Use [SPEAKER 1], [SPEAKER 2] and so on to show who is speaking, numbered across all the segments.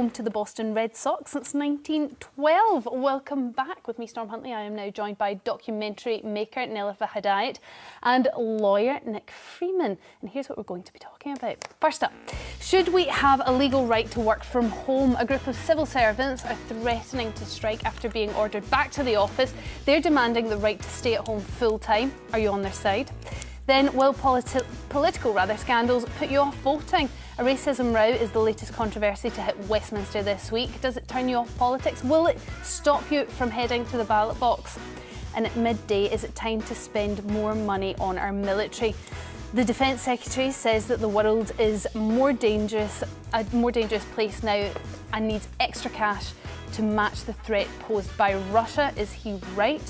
[SPEAKER 1] home to the Boston Red Sox since 1912. Welcome back. With me, Storm Huntley. I am now joined by documentary maker Nelifa Hedayat and lawyer Nick Freeman. And here's what we're going to be talking about. First up, should we have a legal right to work from home? A group of civil servants are threatening to strike after being ordered back to the office. They're demanding the right to stay at home full-time. Are you on their side? Then, will political scandals put you off voting? A racism row is the latest controversy to hit Westminster this week. Does it turn you off politics? Will it stop you from heading to the ballot box? And at midday, is it time to spend more money on our military? The Defence Secretary says that the world is a more dangerous place now and needs extra cash to match the threat posed by Russia. Is he right?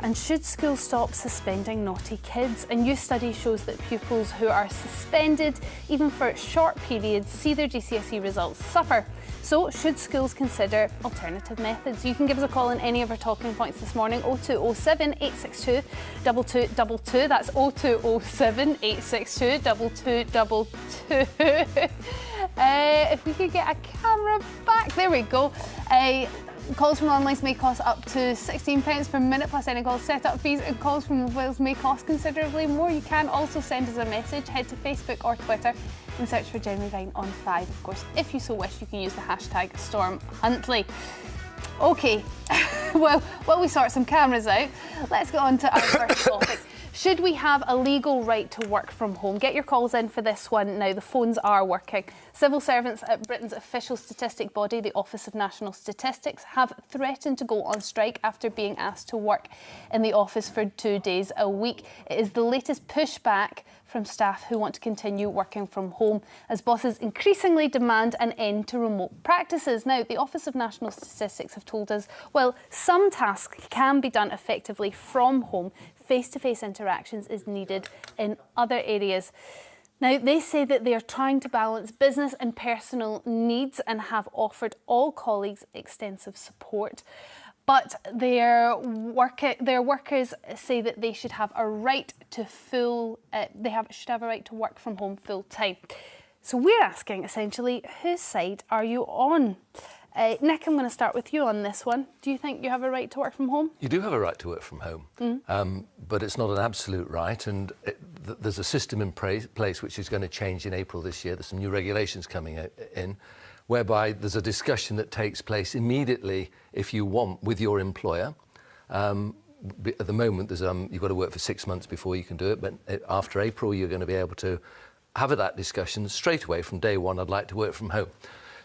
[SPEAKER 1] And should schools stop suspending naughty kids? A new study shows that pupils who are suspended, even for short periods, see their GCSE results suffer. So, should schools consider alternative methods? You can give us a call on any of our talking points this morning, 0207 862 2222. That's 0207 862 2222. If we could get a camera back, there we go. Calls from landlines may cost up to £16 per minute plus any call set-up fees, and calls from mobiles may cost considerably more. You can also send us a message. Head to Facebook or Twitter and search for Jeremy Vine on 5. Of course, if you so wish, you can use the hashtag StormHuntley. OK, well, while we sort some cameras out, let's get on to our first topic. Should we have a legal right to work from home? Get your calls in for this one now. The phones are working. Civil servants at Britain's official statistic body, the Office of National Statistics, have threatened to go on strike after being asked to work in the office for 2 days a week. It is the latest pushback from staff who want to continue working from home as bosses increasingly demand an end to remote practices. Now, the Office of National Statistics have told us, well, some tasks can be done effectively from home. Face-to-face interactions is needed in other areas. Now, they say that they are trying to balance business and personal needs and have offered all colleagues extensive support. But their workers say that they should have a right to should have a right to work from home full time. So we're asking essentially, whose side are you on? Nick, I'm going to start with you on this one. Do you think you have a right to work from home?
[SPEAKER 2] You do have a right to work from home, but it's not an absolute right, and there's a system in place which is going to change in April this year. There's some new regulations coming in, whereby there's a discussion that takes place immediately, if you want, with your employer. At the moment, there's you've got to work for 6 months before you can do it, but after April, you're going to be able to have that discussion straight away from day one. I'd like to work from home.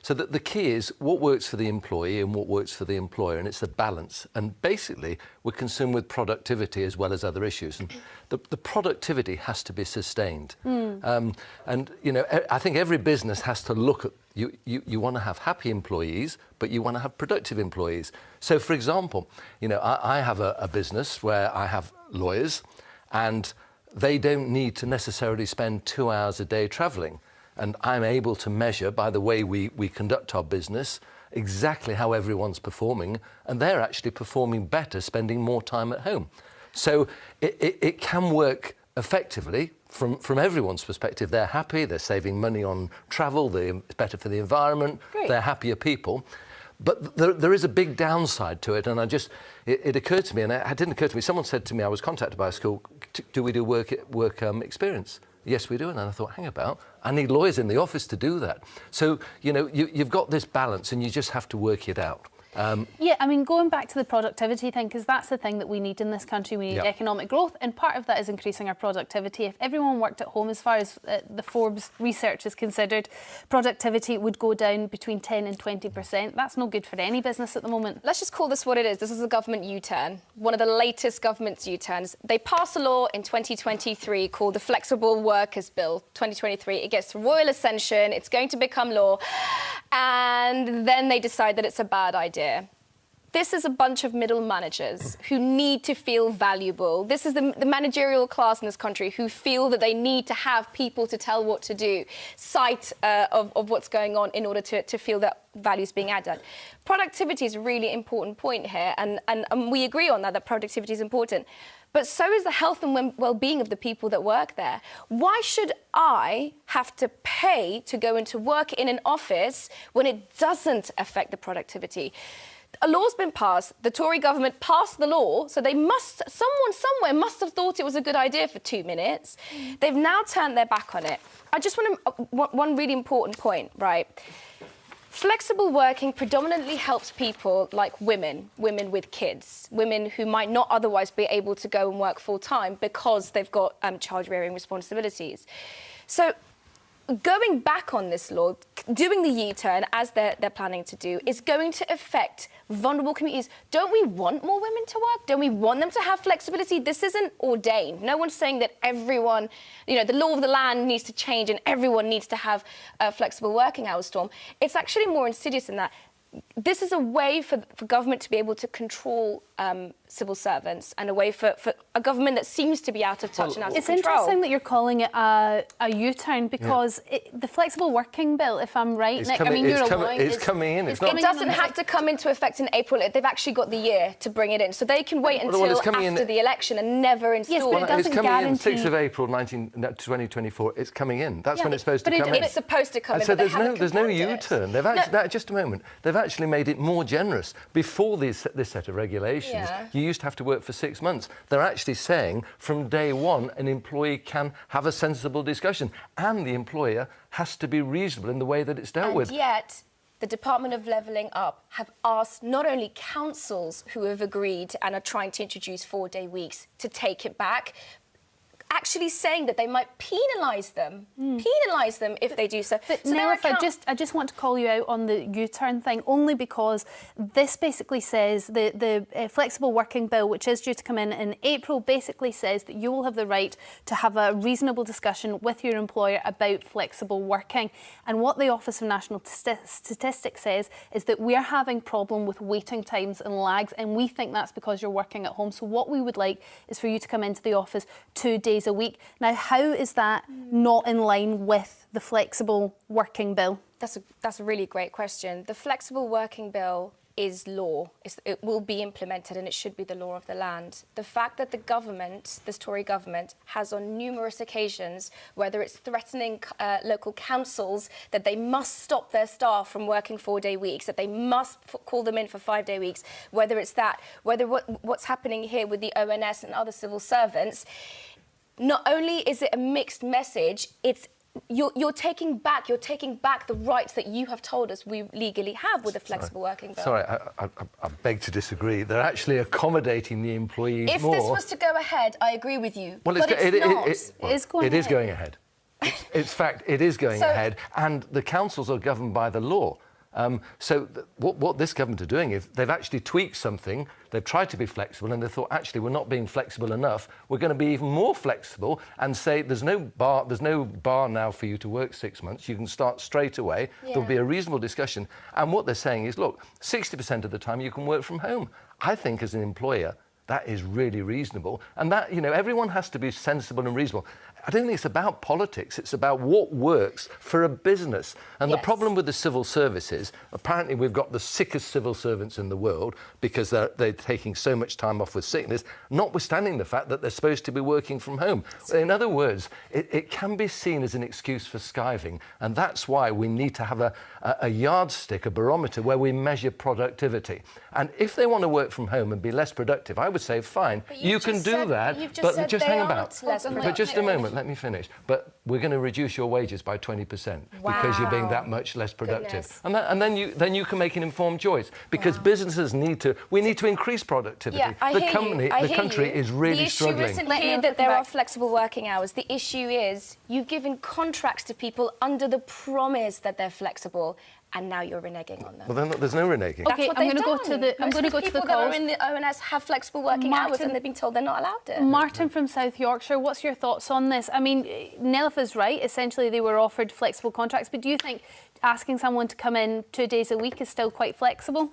[SPEAKER 2] So the key is what works for the employee and what works for the employer, and it's a balance. And basically, we're concerned with productivity as well as other issues. And the productivity has to be sustained. And, you know, I think every business has to look at, you want to have happy employees, but you want to have productive employees. So, for example, you know, I have a business where I have lawyers, and they don't need to necessarily spend 2 hours a day travelling. And I'm able to measure, by the way we conduct our business, exactly how everyone's performing, and they're actually performing better, spending more time at home. So it can work effectively from everyone's perspective. They're happy, they're saving money on travel, it's better for the environment,
[SPEAKER 1] Great.
[SPEAKER 2] They're happier people. But there is a big downside to it, and it occurred to me, and it didn't occur to me, someone said to me, I was contacted by a school, do we do work experience? Yes, we do. And then I thought, hang about, I need lawyers in the office to do that. So, you know, you've got this balance and you just have to work it out.
[SPEAKER 1] Yeah, I mean, going back to the productivity thing, because that's the thing that we need in this country. We need economic growth, and part of that is increasing our productivity. If everyone worked at home, as far as the Forbes research is considered, productivity would go down between 10 and 20%. That's no good for any business at the moment.
[SPEAKER 3] Let's just call this what it is. This is a government U-turn, one of the latest government's U-turns. They passed a law in 2023 called the Flexible Workers Bill 2023. It gets royal ascension, it's going to become law, and then they decide that it's a bad idea. This is a bunch of middle managers who need to feel valuable. This is the managerial class in this country who feel that they need to have people to tell what to do, sight of what's going on in order to feel that value's being added. Productivity is a really important point here, and we agree on that productivity is important. but so is the health and well-being of the people that work there. Why should I have to pay to go into work in an office when it doesn't affect the productivity? A law's been passed, the Tory government passed the law, so someone somewhere must have thought it was a good idea for 2 minutes. They've now turned their back on it. I just want to, one really important point, right? Flexible working predominantly helps people like women with kids, women who might not otherwise be able to go and work full-time because they've got child-rearing responsibilities. So going back on this law, doing the U-turn, as they're planning to do, is going to affect vulnerable communities. Don't we want more women to work? Don't we want them to have flexibility? This isn't ordained. No one's saying that everyone, you know, the law of the land needs to change and everyone needs to have flexible working hours, Storm. It's actually more insidious than that. This is a way for government to be able to control civil servants, and a way for a government that seems to be out of touch and out of control.
[SPEAKER 1] It's interesting that you're calling it a U-turn, because the flexible working bill, if I'm right, Nick, I mean, you're aligned.
[SPEAKER 2] It's coming in.
[SPEAKER 3] It doesn't have to come into effect in April. They've actually got the year to bring it in, so they can wait until after the election and never install it.
[SPEAKER 1] Yes, but it doesn't guarantee...
[SPEAKER 2] It's coming in 6th of April 2024. It's coming in. That's when it's supposed to come in.
[SPEAKER 3] It's supposed to come in,
[SPEAKER 2] so
[SPEAKER 3] but
[SPEAKER 2] there's no U-turn. They've actually, just a moment. They've actually made it more generous. Before this set of regulations, you used to have to work for 6 months. They're actually saying from day one an employee can have a sensible discussion, and the employer has to be reasonable in the way that it's dealt with.
[SPEAKER 3] And yet, the Department of Levelling Up have asked not only councils who have agreed and are trying to introduce 4-day weeks to take it back, actually saying that they might penalise them if they do so.
[SPEAKER 1] But Nelif, I just want to call you out on the U-turn thing, only because this basically says the flexible working bill, which is due to come in April, basically says that you will have the right to have a reasonable discussion with your employer about flexible working. And what the Office of National Statistics says is that we're having problem with waiting times and lags, and we think that's because you're working at home. So what we would like is for you to come into the office 2 days a week. Now, how is that not in line with the flexible working bill?
[SPEAKER 3] That's a really great question. The flexible working bill is law. It will be implemented, and it should be the law of the land. The fact that the government, this Tory government, has on numerous occasions, whether it's threatening local councils that they must stop their staff from working 4-day weeks, that they must call them in for 5-day weeks, whether it's that, what's happening here with the ONS and other civil servants, not only is it a mixed message, it's you're taking back the rights that you have told us we legally have with a flexible working bill.
[SPEAKER 2] Sorry, I beg to disagree. They're actually accommodating the employees more.
[SPEAKER 3] If this was to go ahead, I agree with you.
[SPEAKER 2] Well,
[SPEAKER 3] but it's not.
[SPEAKER 2] It is going ahead. In fact, it is going ahead, and the councils are governed by the law. So what this government are doing is they've actually tweaked something. They've tried to be flexible, and they thought, actually, we're not being flexible enough. We're going to be even more flexible and say there's no bar now for you to work 6 months. You can start straight away. There'll be a reasonable discussion. And what they're saying is, look, 60% of the time you can work from home. I think as an employer, that is really reasonable. And that, you know, everyone has to be sensible and reasonable. I don't think it's about politics. It's about what works for a business. And the problem with the civil service is, apparently we've got the sickest civil servants in the world because they're taking so much time off with sickness, notwithstanding the fact that they're supposed to be working from home. In other words, it can be seen as an excuse for skiving. And that's why we need to have a yardstick, a barometer, where we measure productivity. And if they want to work from home and be less productive, I would say, fine, you can do that, but just hang about. But just a moment, let me finish. But we're going to reduce your wages by 20% because you're being that much less productive. And then you can make an informed choice, because businesses need to increase productivity. The country is really struggling.
[SPEAKER 3] The issue isn't here that there are flexible working hours. The issue is you've given contracts to people under the promise that they're flexible, and now you're reneging on them.
[SPEAKER 2] Well, there's no reneging.
[SPEAKER 1] Okay, I'm going to go to the calls.
[SPEAKER 3] People that are in the ONS have flexible working hours, and they've been told they're not allowed it.
[SPEAKER 1] Martin from South Yorkshire, what's your thoughts on this? I mean, Nelif is right. Essentially, they were offered flexible contracts, but do you think asking someone to come in 2 days a week is still quite flexible?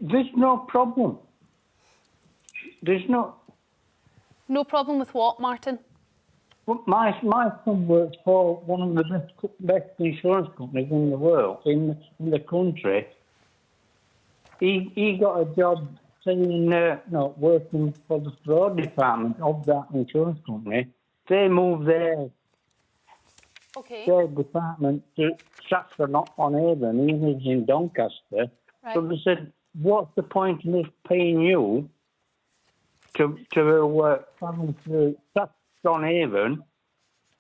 [SPEAKER 4] There's no problem. There's no...
[SPEAKER 1] No problem with what, Martin?
[SPEAKER 4] Well, my son works for one of the best insurance companies in the world, in the country. He got a job saying, no, working for the fraud department of that insurance company, they moved their department to Stratford-on-Avon, he lives in Doncaster.
[SPEAKER 1] Right.
[SPEAKER 4] So they said, what's the point in us paying you to travel to Stratford-on-Avon,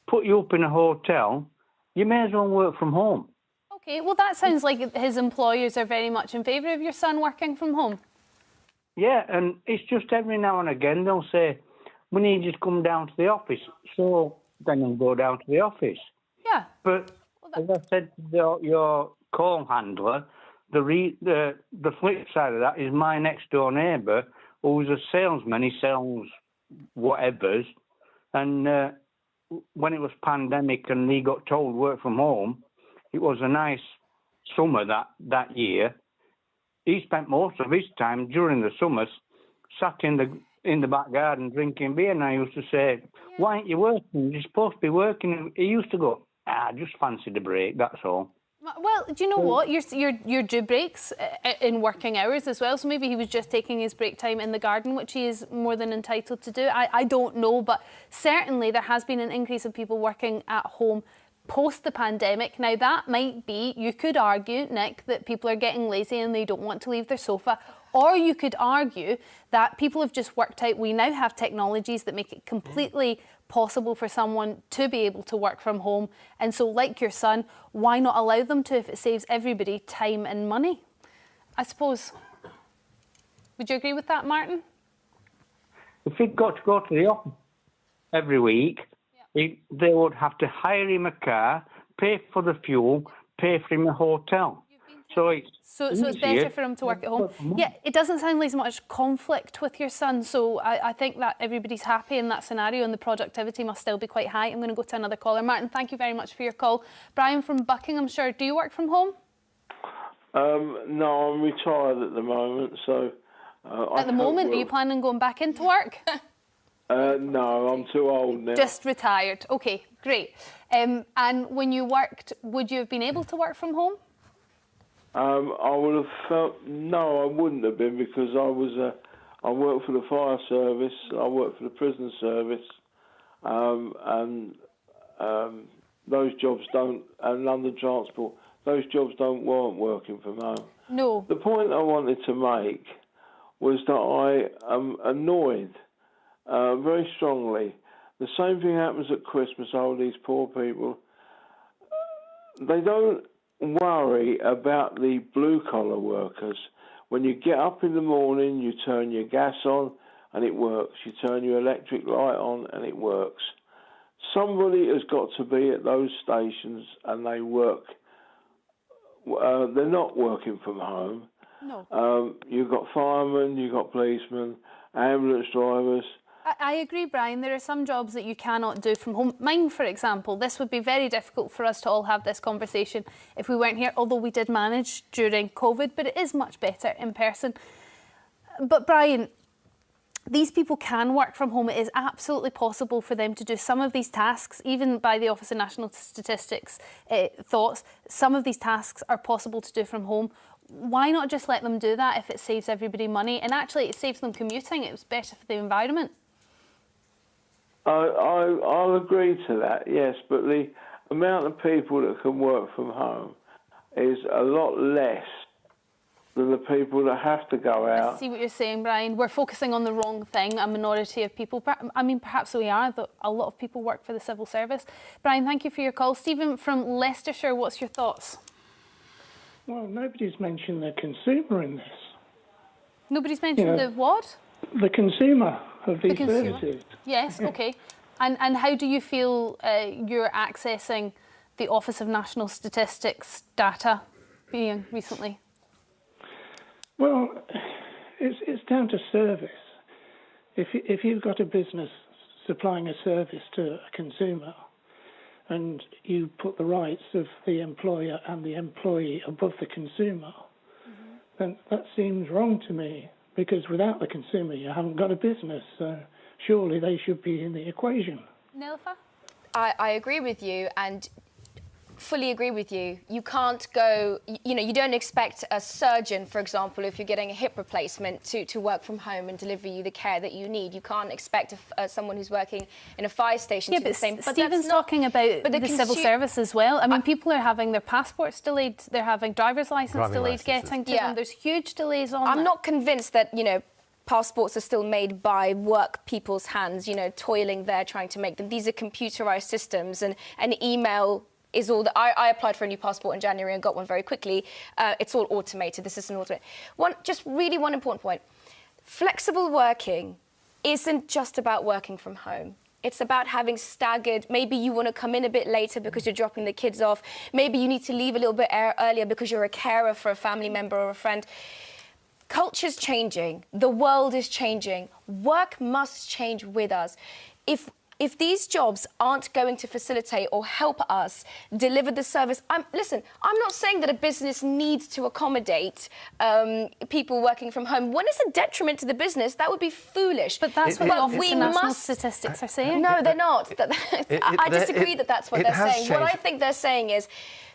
[SPEAKER 4] put you up in a hotel? You may as well work from home.
[SPEAKER 1] Okay, well, that sounds like his employers are very much in favour of your son working from home.
[SPEAKER 4] Yeah, and it's just every now and again they'll say, we need you to come down to the office. So then they'll go down to the office.
[SPEAKER 1] Yeah.
[SPEAKER 4] But as I said to your call handler, the flip side of that is my next door neighbour, who's a salesman. He sells whatevers. And when it was pandemic and he got told work from home, it was a nice summer that year. He spent most of his time during the summers sat in the back garden drinking beer, and I used to say, why aren't you working? You're supposed to be working. And he used to go, I just fancied a break, that's all.
[SPEAKER 1] Well, do you know what? You're due breaks in working hours as well, so maybe he was just taking his break time in the garden, which he is more than entitled to do. I don't know, but certainly there has been an increase of people working at home post the pandemic. Now, that might be, you could argue, Nick, that people are getting lazy and they don't want to leave their sofa. Or you could argue that people have just worked out we now have technologies that make it completely possible for someone to be able to work from home. And so, like your son, why not allow them to if it saves everybody time and money? I suppose. Would you agree with that, Martin?
[SPEAKER 4] If he'd got to go to the office every week, they would have to hire him a car, pay for the fuel, pay for him a hotel. So it's
[SPEAKER 1] better for him to work at home. Yeah, it doesn't sound like as much conflict with your son, so I think that everybody's happy in that scenario and the productivity must still be quite high. I'm going to go to another caller. Martin, thank you very much for your call. Brian from Buckinghamshire, do you work from home?
[SPEAKER 5] No, I'm retired at the moment, so...
[SPEAKER 1] At the moment, are you planning on going back into work?
[SPEAKER 5] No, I'm too old now.
[SPEAKER 1] Just retired. OK, great. And when you worked, would you have been able to work from home?
[SPEAKER 5] I would have felt... No, I wouldn't have been, because I worked for the fire service, I worked for the prison service, and those jobs don't... And London Transport, those jobs weren't working from home.
[SPEAKER 1] No.
[SPEAKER 5] The point I wanted to make was that I am annoyed very strongly. The same thing happens at Christmas, all these poor people. They don't worry about the blue-collar workers. When you get up in the morning, you turn your gas on and it works. You turn your electric light on and it works. Somebody has got to be at those stations and they work. They're not working from home.
[SPEAKER 1] No.
[SPEAKER 5] You've got firemen, you've got policemen, ambulance drivers.
[SPEAKER 1] I agree, Brian. There are some jobs that you cannot do from home. Mine, for example, this would be very difficult for us to all have this conversation if we weren't here, although we did manage during COVID, but it is much better in person. But Brian, these people can work from home. It is absolutely possible for them to do some of these tasks, even by the Office of National Statistics thoughts. Some of these tasks are possible to do from home. Why not just let them do that if it saves everybody money? And actually, it saves them commuting. It was better for the environment.
[SPEAKER 5] I'll agree to that, yes, but the amount of people that can work from home is a lot less than the people that have to go out.
[SPEAKER 1] I see what you're saying, Brian. We're focusing on the wrong thing, a minority of people. I mean, perhaps we are, but a lot of people work for the civil service. Brian, thank you for your call. Stephen from Leicestershire, what's your thoughts?
[SPEAKER 6] Well, nobody's mentioned the consumer in this.
[SPEAKER 1] Nobody's mentioned the what?
[SPEAKER 6] The consumer of these services.
[SPEAKER 1] Yes, OK. And how do you feel you're accessing the Office of National Statistics data being recently?
[SPEAKER 6] Well, it's down to service. If you've got a business supplying a service to a consumer and you put the rights of the employer and the employee above the consumer, then that seems wrong to me, because without the consumer you haven't got a business, so surely they should be in the equation.
[SPEAKER 1] Nilüfer?
[SPEAKER 3] I agree with you, and fully agree with you. You can't go, you know, you don't expect a surgeon, for example, if you're getting a hip replacement, to work from home and deliver you the care that you need. You can't expect someone who's working in a fire station to do the same.
[SPEAKER 1] But Stephen's talking about the civil service as well. I mean, people are having their passports delayed, they're having driver's license delayed getting to them. There's huge delays on
[SPEAKER 3] I'm not convinced that, you know, passports are still made by work people's hands, you know, toiling there trying to make them. These are computerised systems, and email is all that. I applied for a new passport in January and got one very quickly. It's all automated. This is an automated. One important point. Flexible working isn't just about working from home. It's about having staggered, maybe you want to come in a bit later because you're dropping the kids off. Maybe you need to leave a little bit earlier because you're a carer for a family member or a friend. Culture's changing. The world is changing. Work must change with us. If these jobs aren't going to facilitate or help us deliver the service... Listen, I'm not saying that a business needs to accommodate people working from home. When it's a detriment to the business, that would be foolish.
[SPEAKER 1] But that's what the Office of National Statistics are saying.
[SPEAKER 3] No, they're not. I disagree that that's what they're saying. What I think they're saying is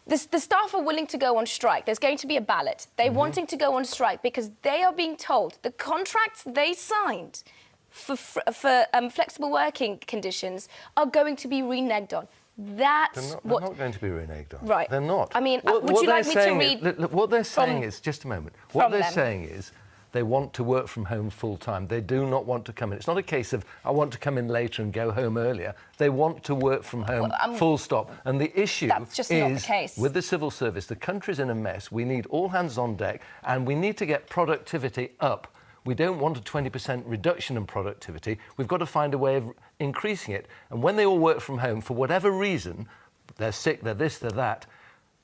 [SPEAKER 3] the staff are willing to go on strike. There's going to be a ballot. They're wanting to go on strike because they are being told the contracts they signed for flexible working conditions are going to be reneged on. That's
[SPEAKER 2] they're not going to be reneged on.
[SPEAKER 3] Right.
[SPEAKER 2] They're not.
[SPEAKER 3] I mean, would you like me to read...
[SPEAKER 2] Look, what they're saying is, just a moment, what they're saying is they want to work from home full-time. They do not want to come in. It's not a case of, I want to come in later and go home earlier. They want to work from home, full stop. And the issue
[SPEAKER 3] that's just not the case.
[SPEAKER 2] With the civil service, the country's in a mess. We need all hands on deck, and we need to get productivity up. We don't want a 20% reduction in productivity. We've got to find a way of increasing it. And when they all work from home, for whatever reason, they're sick, they're this, they're that,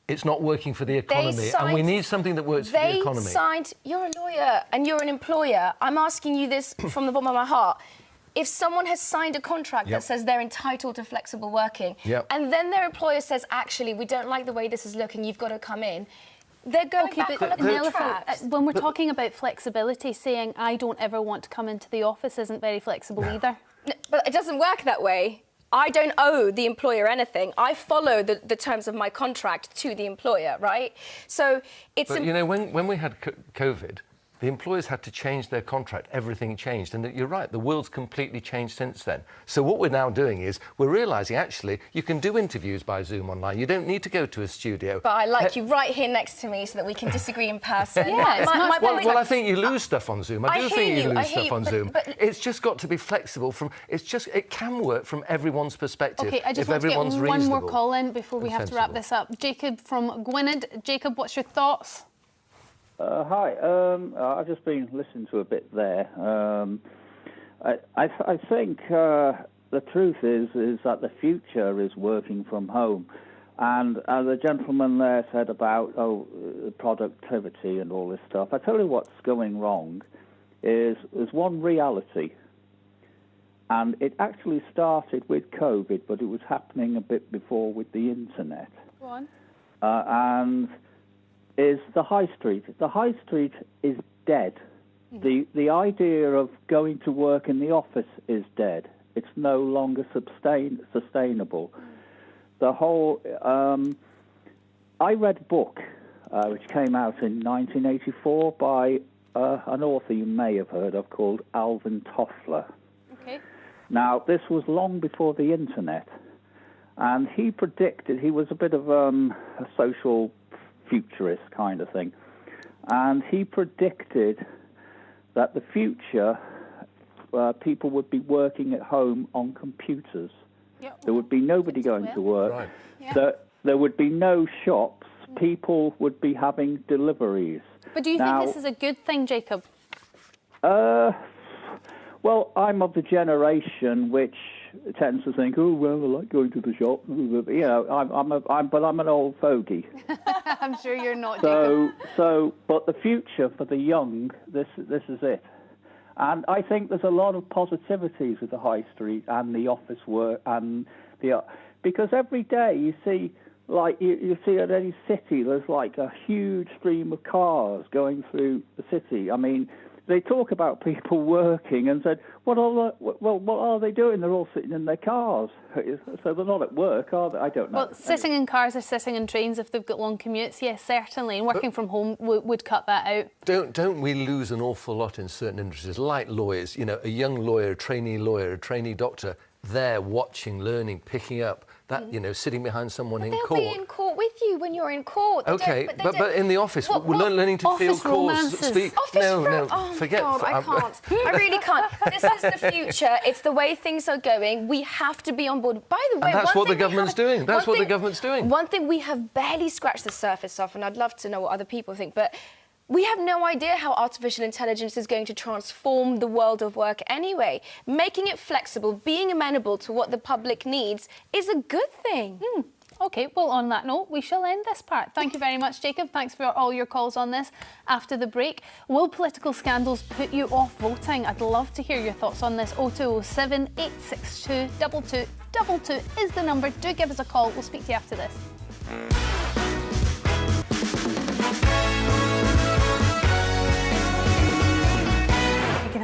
[SPEAKER 2] it's not working for the economy. And we need something that works for the economy.
[SPEAKER 3] You're a lawyer and you're an employer. I'm asking you this from the bottom of my heart. If someone has signed a contract that says they're entitled to flexible working, and then their employer says, actually, we don't like the way this is looking, you've got to come in, they're going back on a contract.
[SPEAKER 1] When we're talking about flexibility, saying I don't ever want to come into the office isn't very flexible either.
[SPEAKER 3] No, but it doesn't work that way. I don't owe the employer anything. I follow the terms of my contract to the employer, right? So it's...
[SPEAKER 2] But, you know, when we had COVID, the employers had to change their contract. Everything changed. And you're right, the world's completely changed since then. So what we're now doing is we're realising, actually, you can do interviews by Zoom online. You don't need to go to a studio.
[SPEAKER 3] But I like you right here next to me so that we can disagree in person.
[SPEAKER 2] Well, I think you lose stuff on Zoom. I do think you lose stuff on Zoom.
[SPEAKER 3] But
[SPEAKER 2] it's just got to be flexible. It can work from everyone's perspective.
[SPEAKER 1] OK, I just want to get one more call in before we have to wrap this up. Jacob from Gwynedd. Jacob, what's your thoughts?
[SPEAKER 7] Hi. I've just been listening to a bit there. I think the truth is that the future is working from home. And the gentleman there said about, productivity and all this stuff. I tell you what's going wrong is there's one reality. And it actually started with COVID, but it was happening a bit before with the internet.
[SPEAKER 1] Go on.
[SPEAKER 7] And... is the high street. The high street is dead. The idea of going to work in the office is dead. It's no longer sustainable. The whole... I read a book which came out in 1984 by an author you may have heard of called Alvin Toffler.
[SPEAKER 1] Okay.
[SPEAKER 7] Now, this was long before the internet. And he predicted... he was a bit of a social... futurist kind of thing, and he predicted that the future people would be working at home on computers. There would be nobody going to work. There would be no shops. People would be having deliveries.
[SPEAKER 1] But do you think this is a good thing, Jacob?
[SPEAKER 7] Well, I'm of the generation which tends to think, oh well, I like going to the shop. You know, but I'm an old fogey.
[SPEAKER 1] I'm sure you're not, Jacob.
[SPEAKER 7] But the future for the young, this is it. And I think there's a lot of positivities with the high street and the office work and because every day you see, like you see at any city, there's like a huge stream of cars going through the city. I mean, they talk about people working and said, what are they doing? They're all sitting in their cars. So they're not at work, are they? I don't know.
[SPEAKER 1] Well, sitting in cars or sitting in trains if they've got long commutes, yes, certainly. And working from home would cut that out.
[SPEAKER 2] Don't we lose an awful lot in certain industries, like lawyers? You know, a young lawyer, a trainee doctor, they're watching, learning, picking up. That, you know, sitting behind someone in court.
[SPEAKER 3] They'll be in court with you when you're in court.
[SPEAKER 2] OK, but in the office, we're learning to feel calls. Forget.
[SPEAKER 3] God, I can't. I really can't. This is the future. It's the way things are going. We have to be on board. By the way,
[SPEAKER 2] and that's what the government's doing. That's what the government's doing.
[SPEAKER 3] One thing we have barely scratched the surface of, and I'd love to know what other people think, but we have no idea how artificial intelligence is going to transform the world of work anyway. Making it flexible, being amenable to what the public needs is a good thing.
[SPEAKER 1] OK, well, on that note, we shall end this part. Thank you very much, Jacob. Thanks for all your calls on this. After the break, will political scandals put you off voting? I'd love to hear your thoughts on this. 0207 862 2222 is the number. Do give us a call. We'll speak to you after this.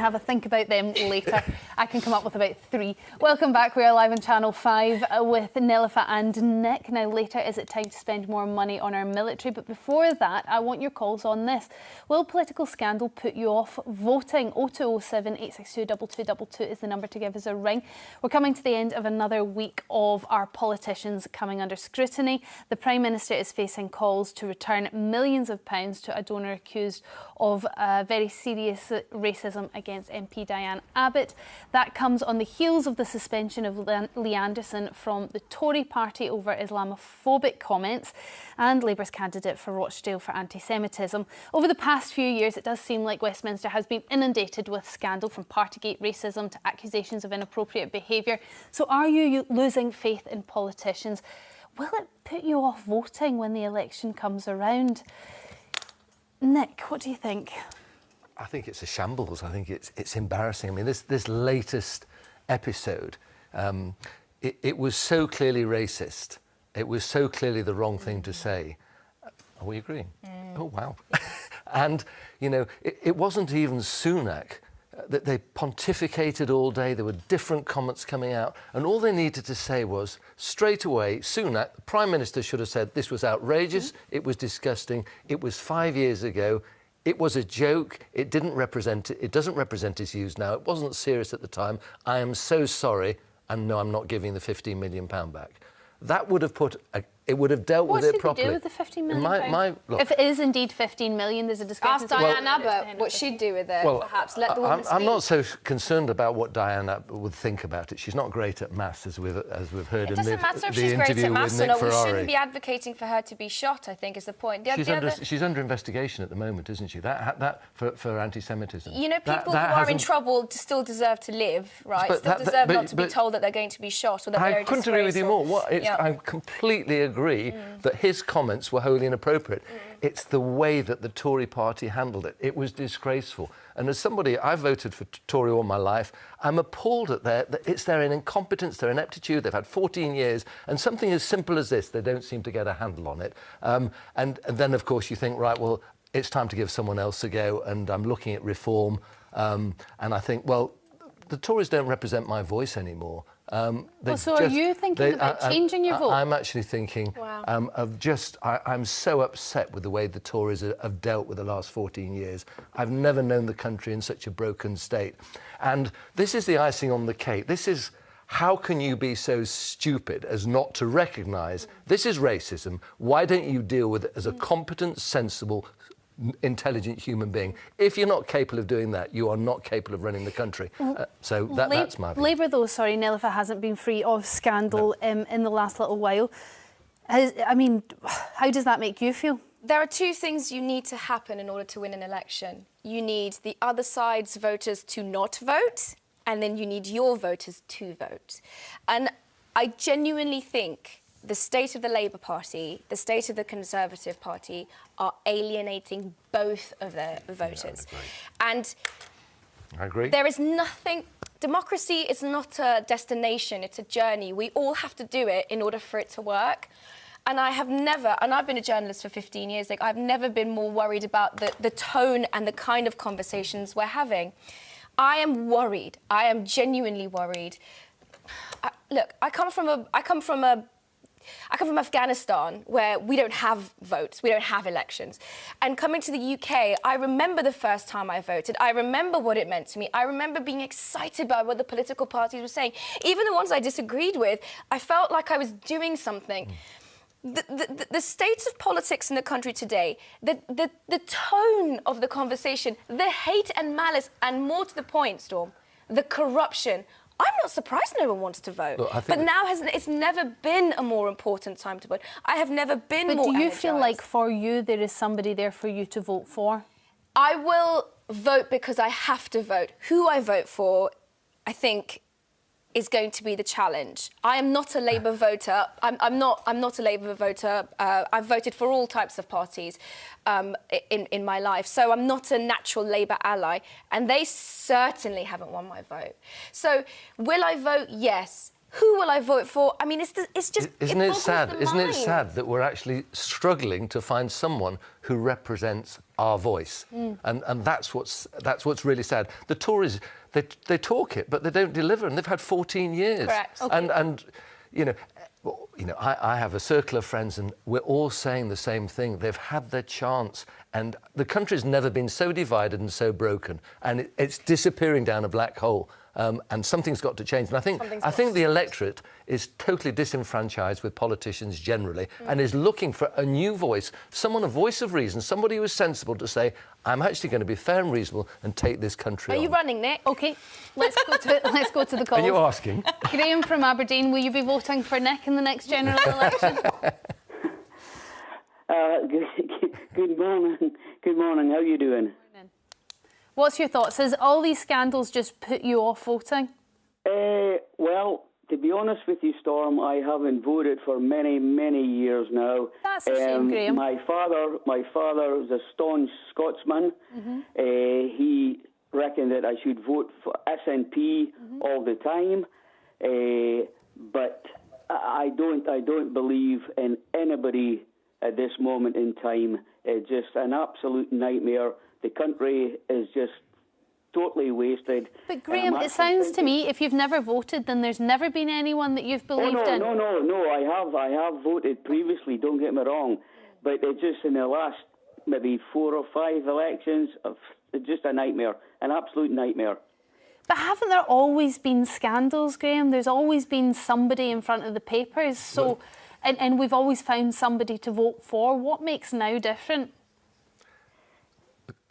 [SPEAKER 1] Have a think about them later. I can come up with about 3. Welcome back. We are live on Channel 5 with Nilüfer and Nick. Now, later, is it time to spend more money on our military? But before that, I want your calls on this. Will political scandal put you off voting? 0207 862 2222 is the number to give us a ring. We're coming to the end of another week of our politicians coming under scrutiny. The Prime Minister is facing calls to return millions of pounds to a donor accused of very serious racism against MP Diane Abbott. That comes on the heels of the suspension of Lee Anderson from the Tory party over Islamophobic comments and Labour's candidate for Rochdale for anti-Semitism. Over the past few years, it does seem like Westminster has been inundated with scandal, from Partygate racism to accusations of inappropriate behaviour. So are you losing faith in politicians? Will it put you off voting when the election comes around? Nick, what do you think?
[SPEAKER 2] I think it's a shambles. I think it's embarrassing. I mean, this latest episode, it was so clearly racist. It was so clearly the wrong thing to say. Are we agreeing? Oh, wow. And, you know, it wasn't even Sunak. That they pontificated all day. There were different comments coming out. And all they needed to say was, straight away, Sunak, the Prime Minister, should have said this was outrageous, it was disgusting, it was 5 years ago, it was a joke, it didn't represent it, it doesn't represent his views now, it wasn't serious at the time, I am so sorry, and no, I'm not giving the £15 million back. That would have it would have dealt with it properly.
[SPEAKER 1] What should they do with the £15 million?
[SPEAKER 2] Look,
[SPEAKER 1] if it is indeed £15 million, there's a discrepancy.
[SPEAKER 3] Ask Diane Abbott what she'd do with it, perhaps. Let the woman speak.
[SPEAKER 2] I'm not so concerned about what Diane Abbott would think about it. She's not great at maths, as we've heard in the interview with Nick Ferrari.
[SPEAKER 3] It doesn't matter if she's great at maths or not. We shouldn't be advocating for her to be shot, I think, is the point.
[SPEAKER 2] She's under investigation at the moment, isn't she? That for anti-Semitism.
[SPEAKER 3] You know, people who are in trouble still deserve to live, right? Still deserve not to be told that they're going to be shot or that they're
[SPEAKER 2] I couldn't agree with you more. I completely agree that his comments were wholly inappropriate. It's the way that the Tory party handled it. It was disgraceful. And as somebody, I've voted for Tory all my life, I'm appalled at it's their incompetence, their ineptitude. They've had 14 years, and something as simple as this, they don't seem to get a handle on it. And then, of course, you think, right, well, it's time to give someone else a go, and I'm looking at reform. And I think, well, the Tories don't represent my voice anymore.
[SPEAKER 1] So are you thinking about changing your vote?
[SPEAKER 2] I'm actually thinking I'm so upset with the way the Tories have dealt with the last 14 years. I've never known the country in such a broken state. And this is the icing on the cake. This is, how can you be so stupid as not to recognise this is racism? Why don't you deal with it as a competent, sensible, intelligent human being? If you're not capable of doing that, you are not capable of running the country. So that's my view.
[SPEAKER 1] Labour, though, Nilüfer, hasn't been free of scandal in the last little while. I mean, how does that make you feel?
[SPEAKER 3] There are two things you need to happen in order to win an election. You need the other side's voters to not vote, and then you need your voters to vote. And I genuinely think the state of the Labour Party, the state of the Conservative Party are alienating both of their voters. And
[SPEAKER 2] I agree.
[SPEAKER 3] There is nothing... Democracy is not a destination, it's a journey. We all have to do it in order for it to work. And I have never, and I've been a journalist for 15 years, like I've never been more worried about the tone and the kind of conversations we're having. I am worried. I am genuinely worried. Look, I come from Afghanistan, where we don't have votes, we don't have elections. And coming to the UK, I remember the first time I voted. I remember what it meant to me. I remember being excited by what the political parties were saying. Even the ones I disagreed with, I felt like I was doing something. The state of politics in the country today, the tone of the conversation, the hate and malice, and more to the point, Storm, the corruption. I'm not surprised no one wants to vote. Look, but now it's never been a more important time to vote. I have never been more
[SPEAKER 1] But do you
[SPEAKER 3] energized.
[SPEAKER 1] feel like for you there is somebody there for you to vote for?
[SPEAKER 3] I will vote because I have to vote. Who I vote for, I think, is going to be the challenge. I am not a Labour voter. I'm not a Labour voter. I've voted for all types of parties in my life, so I'm not a natural Labour ally, and they certainly haven't won my vote. So, will I vote? Yes. Who will I vote for? I mean, it's just...
[SPEAKER 2] Isn't it sad? Isn't it sad that we're actually struggling to find someone who represents our voice? And that's what's really sad. The Tories, they talk it, but they don't deliver, and they've had 14 years.
[SPEAKER 3] Correct. Okay.
[SPEAKER 2] And you know, I have a circle of friends, and we're all saying the same thing. They've had their chance, and the country's never been so divided and so broken, and it's disappearing down a black hole. And something's got to change. And I think the electorate is totally disenfranchised with politicians generally, and is looking for a new voice, a voice of reason, somebody who is sensible to say, I'm actually going to be fair and reasonable and take this country on.
[SPEAKER 3] Are you running, Nick?
[SPEAKER 1] OK, let's go to the calls.
[SPEAKER 2] Are you asking?
[SPEAKER 1] Graham from Aberdeen, will you be voting for Nick in the next general election?
[SPEAKER 8] Good morning. Good morning. How are you doing?
[SPEAKER 1] What's your thoughts? Has all these scandals just put you off voting?
[SPEAKER 8] Well, to be honest with you, Storm, I haven't voted for many, many years now.
[SPEAKER 1] That's a shame, Graham.
[SPEAKER 8] My father was a staunch Scotsman. He reckoned that I should vote for SNP all the time, but I don't believe in anybody at this moment in time. It's just an absolute nightmare. The country is just totally wasted.
[SPEAKER 1] But Graham, it sounds to me, if you've never voted, then there's never been anyone that you've believed in.
[SPEAKER 8] No, I have voted previously, don't get me wrong. But it's just in the last maybe 4 or 5 elections, it's just a nightmare, an absolute nightmare.
[SPEAKER 1] But haven't there always been scandals, Graham? There's always been somebody in front of the papers. So, and we've always found somebody to vote for. What makes now different?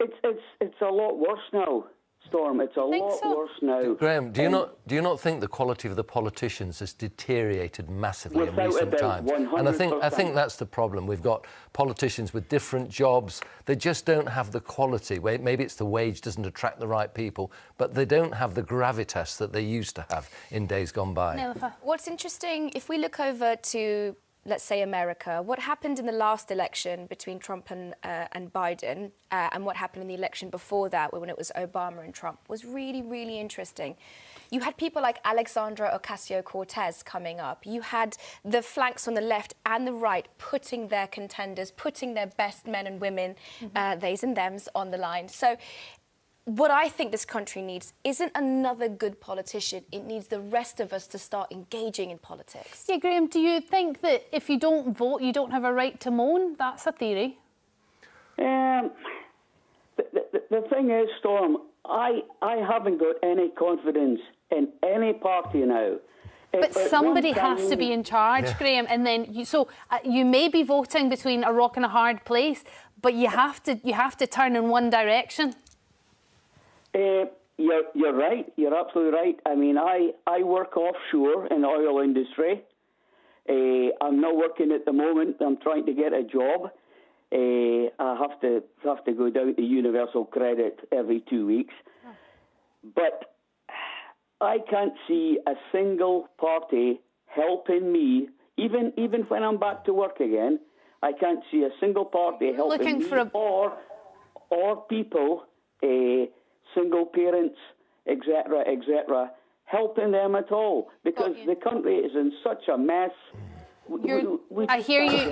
[SPEAKER 8] It's a lot worse now, Storm. It's a lot worse now.
[SPEAKER 2] Graham, do you not think the quality of the politicians has deteriorated massively in recent times?
[SPEAKER 8] 100%.
[SPEAKER 2] And I think that's the problem. We've got politicians with different jobs. They just don't have the quality. Maybe it's the wage doesn't attract the right people, but they don't have the gravitas that they used to have in days gone by.
[SPEAKER 3] What's interesting, if we look over to, let's say, America, what happened in the last election between Trump and Biden, and what happened in the election before that, when it was Obama and Trump, was really, really interesting. You had people like Alexandra Ocasio-Cortez coming up. You had the flanks on the left and the right putting their contenders, putting their best men and women, theys and thems, on the line. So what I think this country needs isn't another good politician. It needs the rest of us to start engaging in politics.
[SPEAKER 1] Yeah, Graham, do you think that if you don't vote, you don't have a right to moan? That's a theory.
[SPEAKER 8] The thing is, Storm, I haven't got any confidence in any party now.
[SPEAKER 1] But somebody has to be in charge, Graham, and then you may be voting between a rock and a hard place, but you have to turn in one direction.
[SPEAKER 8] You're right. You're absolutely right. I mean, I work offshore in the oil industry. I'm not working at the moment. I'm trying to get a job. I have to go down to Universal Credit every 2 weeks. But I can't see a single party helping me, even when I'm back to work again. I can't see a single party helping me or people, single parents, etc., helping them at all, because the country is in such a mess.
[SPEAKER 1] I hear you.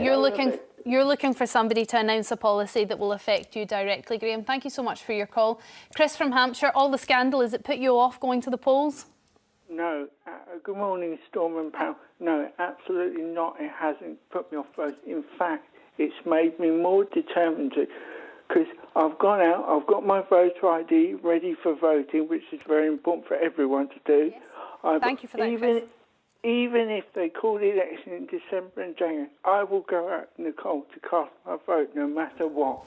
[SPEAKER 1] You're looking for somebody to announce a policy that will affect you directly, Graham. Thank you so much for your call. Chris from Hampshire, all the scandal, has it put you off going to the polls?
[SPEAKER 9] No. Good morning, Storm and Powell. No, absolutely not. It hasn't put me off voting. In fact, it's made me more determined to, because I've gone out, I've got my voter ID ready for voting, which is very important for everyone to do.
[SPEAKER 1] Yes. Thank you for that, Chris.
[SPEAKER 9] Even if they call the election in December and January, I will go out in the cold to cast my vote no matter what.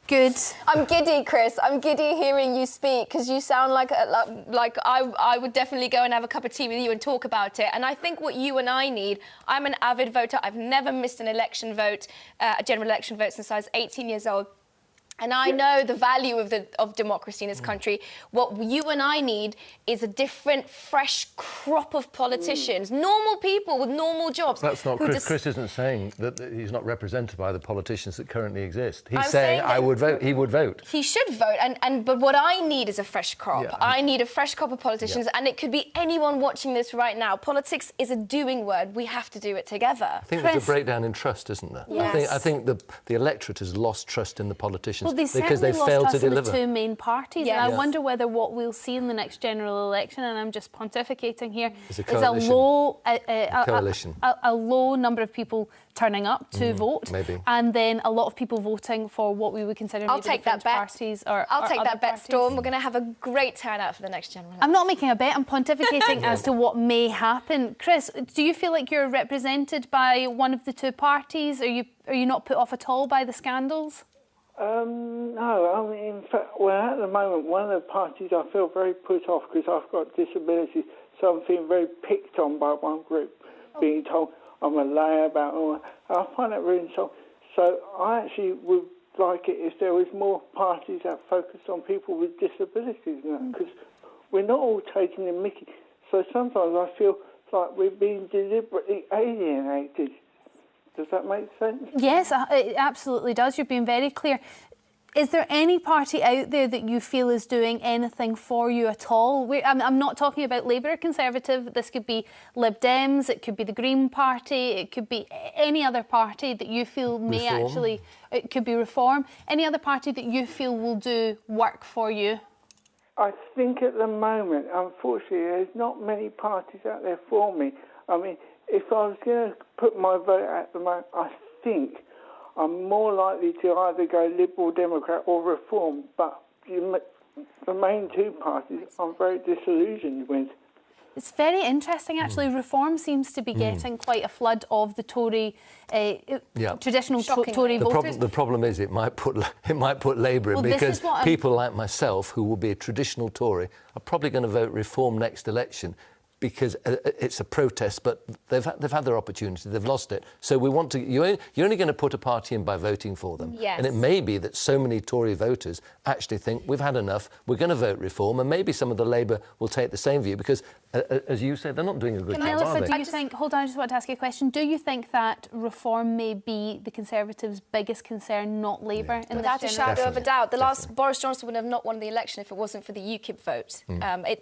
[SPEAKER 1] Good.
[SPEAKER 3] I'm giddy, Chris. I'm giddy hearing you speak because you sound like I would definitely go and have a cup of tea with you and talk about it. And I think what you and I need, I'm an avid voter. I've never missed an election vote, a general election vote since I was 18 years old. And I know the value of democracy in this country. What you and I need is a different, fresh crop of politicians, normal people with normal jobs.
[SPEAKER 2] That's not Chris. Chris isn't saying that he's not represented by the politicians that currently exist. He's saying I would vote. He would vote.
[SPEAKER 3] He should vote. But what I need is a fresh crop.
[SPEAKER 2] Yeah.
[SPEAKER 3] I need a fresh crop of politicians, and it could be anyone watching this right now. Politics is a doing word. We have to do it together.
[SPEAKER 2] I think there's a breakdown in trust, isn't there?
[SPEAKER 3] Yes.
[SPEAKER 2] I think the electorate has lost trust in the politicians.
[SPEAKER 1] Well,
[SPEAKER 2] because they failed to deliver.
[SPEAKER 1] The two main parties.
[SPEAKER 3] Yes.
[SPEAKER 1] And I wonder whether what we'll see in the next general election, and I'm just pontificating here,
[SPEAKER 2] is a
[SPEAKER 1] coalition. A low number of people turning up to vote,
[SPEAKER 2] maybe,
[SPEAKER 1] and then a lot of people voting for what we would consider
[SPEAKER 3] I'll take that bet.
[SPEAKER 1] Parties. I'll
[SPEAKER 3] take that bet, Storm. We're going to have a great turnout for the next general election.
[SPEAKER 1] I'm not making a bet. I'm pontificating as to what may happen. Chris, do you feel like you're represented by one of the two parties? Are you not put off at all by the scandals?
[SPEAKER 9] No, I mean, in fact, at the moment, one of the parties I feel very put off because I've got disabilities, so I'm feeling very picked on by one group, being told I'm a liar about all that. I find that really insulting. So I actually would like it if there was more parties that focused on people with disabilities now, because we're not all taking the mickey. So sometimes I feel like we're being deliberately alienated. Does that make sense?
[SPEAKER 1] Yes, it absolutely does. You're being very clear. Is there any party out there that you feel is doing anything for you at all? I'm not talking about Labour or Conservative. This could be Lib Dems, it could be the Green Party, it could be any other party that you feel may actually... It could be Reform. Any other party that you feel will do work for you?
[SPEAKER 9] I think at the moment, unfortunately, there's not many parties out there for me. I mean, if I was going to put my vote at the moment, I think I'm more likely to either go Liberal Democrat or Reform. But the main two parties I'm very disillusioned with.
[SPEAKER 1] It's very interesting, actually. Reform seems to be getting quite a flood of the Tory, traditional Tory voters.
[SPEAKER 2] The problem is it might put Labour in, because people like myself, who will be a traditional Tory, are probably going to vote Reform next election, because it's a protest, but they've had their opportunity, they've lost it. So we want to. You're only going to put a party in by voting for them.
[SPEAKER 3] Yes.
[SPEAKER 2] And it may be that so many Tory voters actually think we've had enough. We're going to vote Reform, and maybe some of the Labour will take the same view, because, as you said, they're not doing a good job, are they?
[SPEAKER 1] Do you think? Hold on, I just want to ask you a question. Do you think that Reform may be the Conservatives' biggest concern, not Labour?
[SPEAKER 3] Yeah. Without a shadow of a doubt. The last Boris Johnson would have not won the election if it wasn't for the UKIP vote.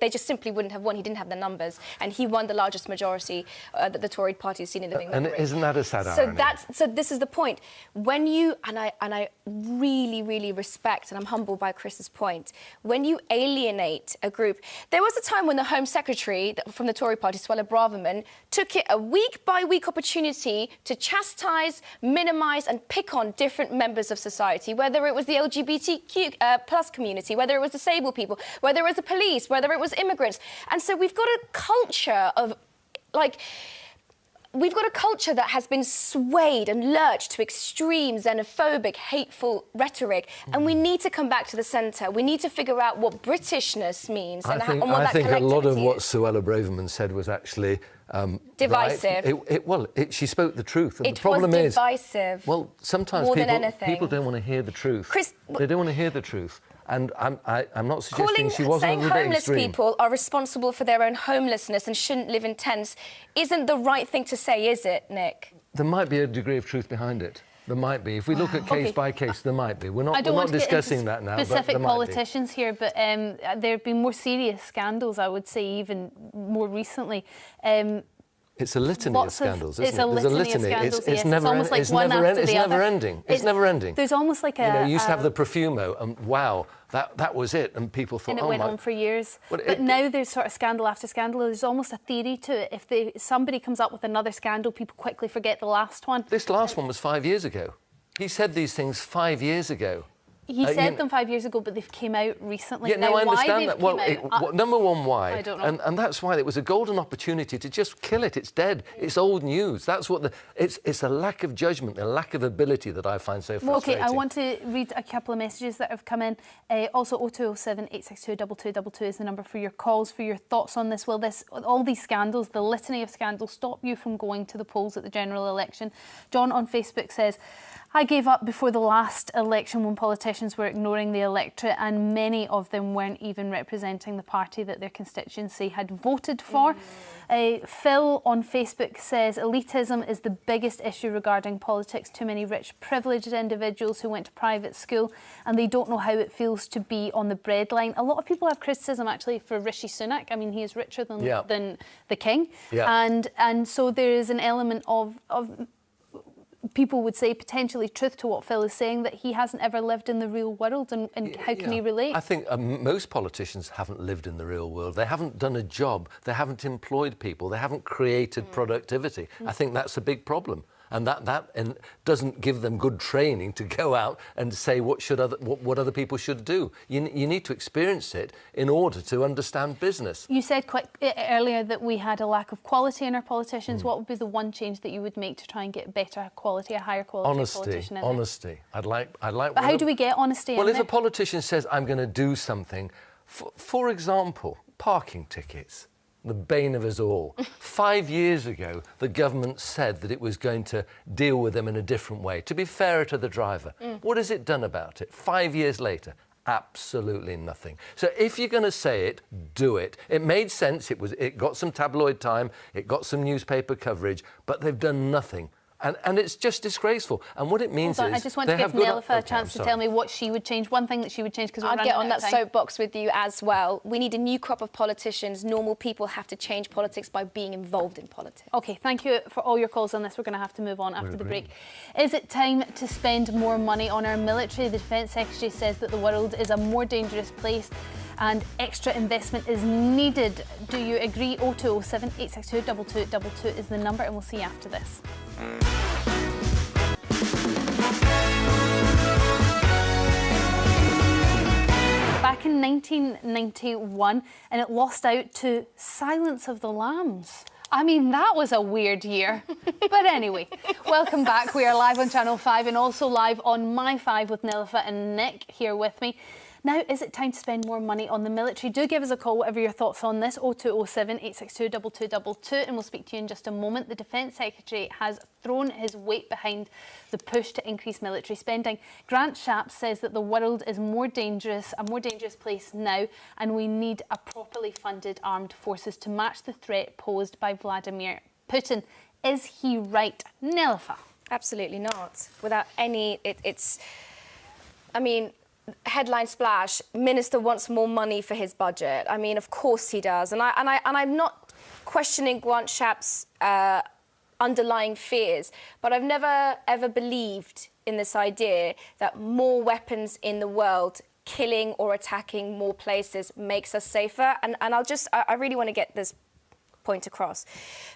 [SPEAKER 3] They just simply wouldn't have won. He didn't have the numbers, and he won the largest majority that the Tory party has seen in living memory.
[SPEAKER 2] And isn't that a sad irony?
[SPEAKER 3] So this is the point. When you and I really, really respect, and I'm humbled by Chris's point, when you alienate a group. There was a time when the Home Secretary from the Tory party, Suella Braverman, took it a week-by-week opportunity to chastise, minimise and pick on different members of society, whether it was the LGBTQ plus community, whether it was disabled people, whether it was the police, whether it was immigrants. And so we've got a culture of, we've got a culture that has been swayed and lurched to extreme xenophobic, hateful rhetoric, and we need to come back to the centre. We need to figure out what Britishness means and what that collectivity is.
[SPEAKER 2] I think a lot of what Suella Braverman said was actually
[SPEAKER 3] divisive.
[SPEAKER 2] Right. She spoke the truth. And
[SPEAKER 3] it
[SPEAKER 2] the problem
[SPEAKER 3] was divisive.
[SPEAKER 2] Well, sometimes people don't want to hear the truth. Chris, they don't want to hear the truth. And I'm not suggesting she wasn't a little bit extreme.
[SPEAKER 3] Saying homeless people are responsible for their own homelessness and shouldn't live in tents isn't the right thing to say, is it, Nick?
[SPEAKER 2] There might be a degree of truth behind it. There might be. If we look at case by case, there might be. We're not discussing that now.
[SPEAKER 1] Specific politicians here, but there have been more serious scandals, I would say, even more recently.
[SPEAKER 2] It's a litany of scandals, isn't it?
[SPEAKER 1] It's a litany of scandals,
[SPEAKER 2] It's
[SPEAKER 1] yes.
[SPEAKER 2] never,
[SPEAKER 1] It's almost like
[SPEAKER 2] it's
[SPEAKER 1] one
[SPEAKER 2] never,
[SPEAKER 1] after the other.
[SPEAKER 2] never ending. It's never ending.
[SPEAKER 1] There's almost like a...
[SPEAKER 2] You know, you used to have the Profumo, and wow, that was it, and people thought,
[SPEAKER 1] and it went on for years.
[SPEAKER 2] Well,
[SPEAKER 1] but now there's sort of scandal after scandal. There's almost a theory to it. If somebody comes up with another scandal, people quickly forget the last one.
[SPEAKER 2] This last one was 5 years ago. He said these things 5 years ago.
[SPEAKER 1] He said them 5 years ago, but they've came out recently.
[SPEAKER 2] Yeah,
[SPEAKER 1] now,
[SPEAKER 2] no, I understand
[SPEAKER 1] why
[SPEAKER 2] that. Well, number one, why?
[SPEAKER 1] I don't know.
[SPEAKER 2] And that's why it was a golden opportunity to just kill it. It's dead. It's old news. That's what it's a lack of judgment, a lack of ability that I find so frustrating.
[SPEAKER 1] OK, I want to read a couple of messages that have come in. Also, 0207 862 2222 is the number for your calls, for your thoughts on this. Will all these scandals, the litany of scandals, stop you from going to the polls at the general election? John on Facebook says, I gave up before the last election when politicians were ignoring the electorate and many of them weren't even representing the party that their constituency had voted for. Phil on Facebook says, elitism is the biggest issue regarding politics. Too many rich, privileged individuals who went to private school and they don't know how it feels to be on the breadline. A lot of people have criticism actually for Rishi Sunak. I mean, he is richer than the king. Yeah. And so there is an element of people would say potentially truth to what Phil is saying, that he hasn't ever lived in the real world, and how can he relate?
[SPEAKER 2] I think most politicians haven't lived in the real world. They haven't done a job. They haven't employed people. They haven't created productivity. I think that's a big problem. And that doesn't give them good training to go out and say what other people should do. You need to experience it in order to understand business.
[SPEAKER 1] You said earlier that we had a lack of quality in our politicians. What would be the one change that you would make to try and get better quality, a higher quality politician in
[SPEAKER 2] Honesty. I'd like. But
[SPEAKER 1] how do we get honesty?
[SPEAKER 2] Well, if a politician says, I'm going to do something, for example, parking tickets. The bane of us all. 5 years ago, the government said that it was going to deal with them in a different way, to be fairer to the driver. What has it done about it? 5 years later, absolutely nothing. So if you're going to say it, do it. It made sense. It got some tabloid time. It got some newspaper coverage, but they've done nothing. And it's just disgraceful. And what it means is...
[SPEAKER 1] I just want to give Nellifer a chance to tell me what she would change. One thing that she would change, because
[SPEAKER 3] I'll get on that soapbox with you as well. We need a new crop of politicians. Normal people have to change politics by being involved in politics.
[SPEAKER 1] OK, thank you for all your calls on this. We're going to have to move on after the break. Is it time to spend more money on our military? The Defence Secretary says that the world is a more dangerous place and extra investment is needed. Do you agree? 0207 862 2222 is the number, and we'll see you after this. Back in 1991, and it lost out to Silence of the Lambs. I mean, that was a weird year. But anyway, welcome back. We are live on Channel 5 and also live on My 5 with Nellifer and Nick here with me. Now, is it time to spend more money on the military? Do give us a call, whatever your thoughts on this, 0207 862 2222, and we'll speak to you in just a moment. The Defence Secretary has thrown his weight behind the push to increase military spending. Grant Shapps says that the world is a more dangerous place now, and we need a properly funded armed forces to match the threat posed by Vladimir Putin. Is he right? Nellifer?
[SPEAKER 3] Absolutely not. Without any... I mean... Headline splash, Minister wants more money for his budget. I mean, of course he does. And I'm not questioning Grant Shapps' underlying fears, but I've never, ever believed in this idea that more weapons in the world killing or attacking more places makes us safer. And I really want to get this point across.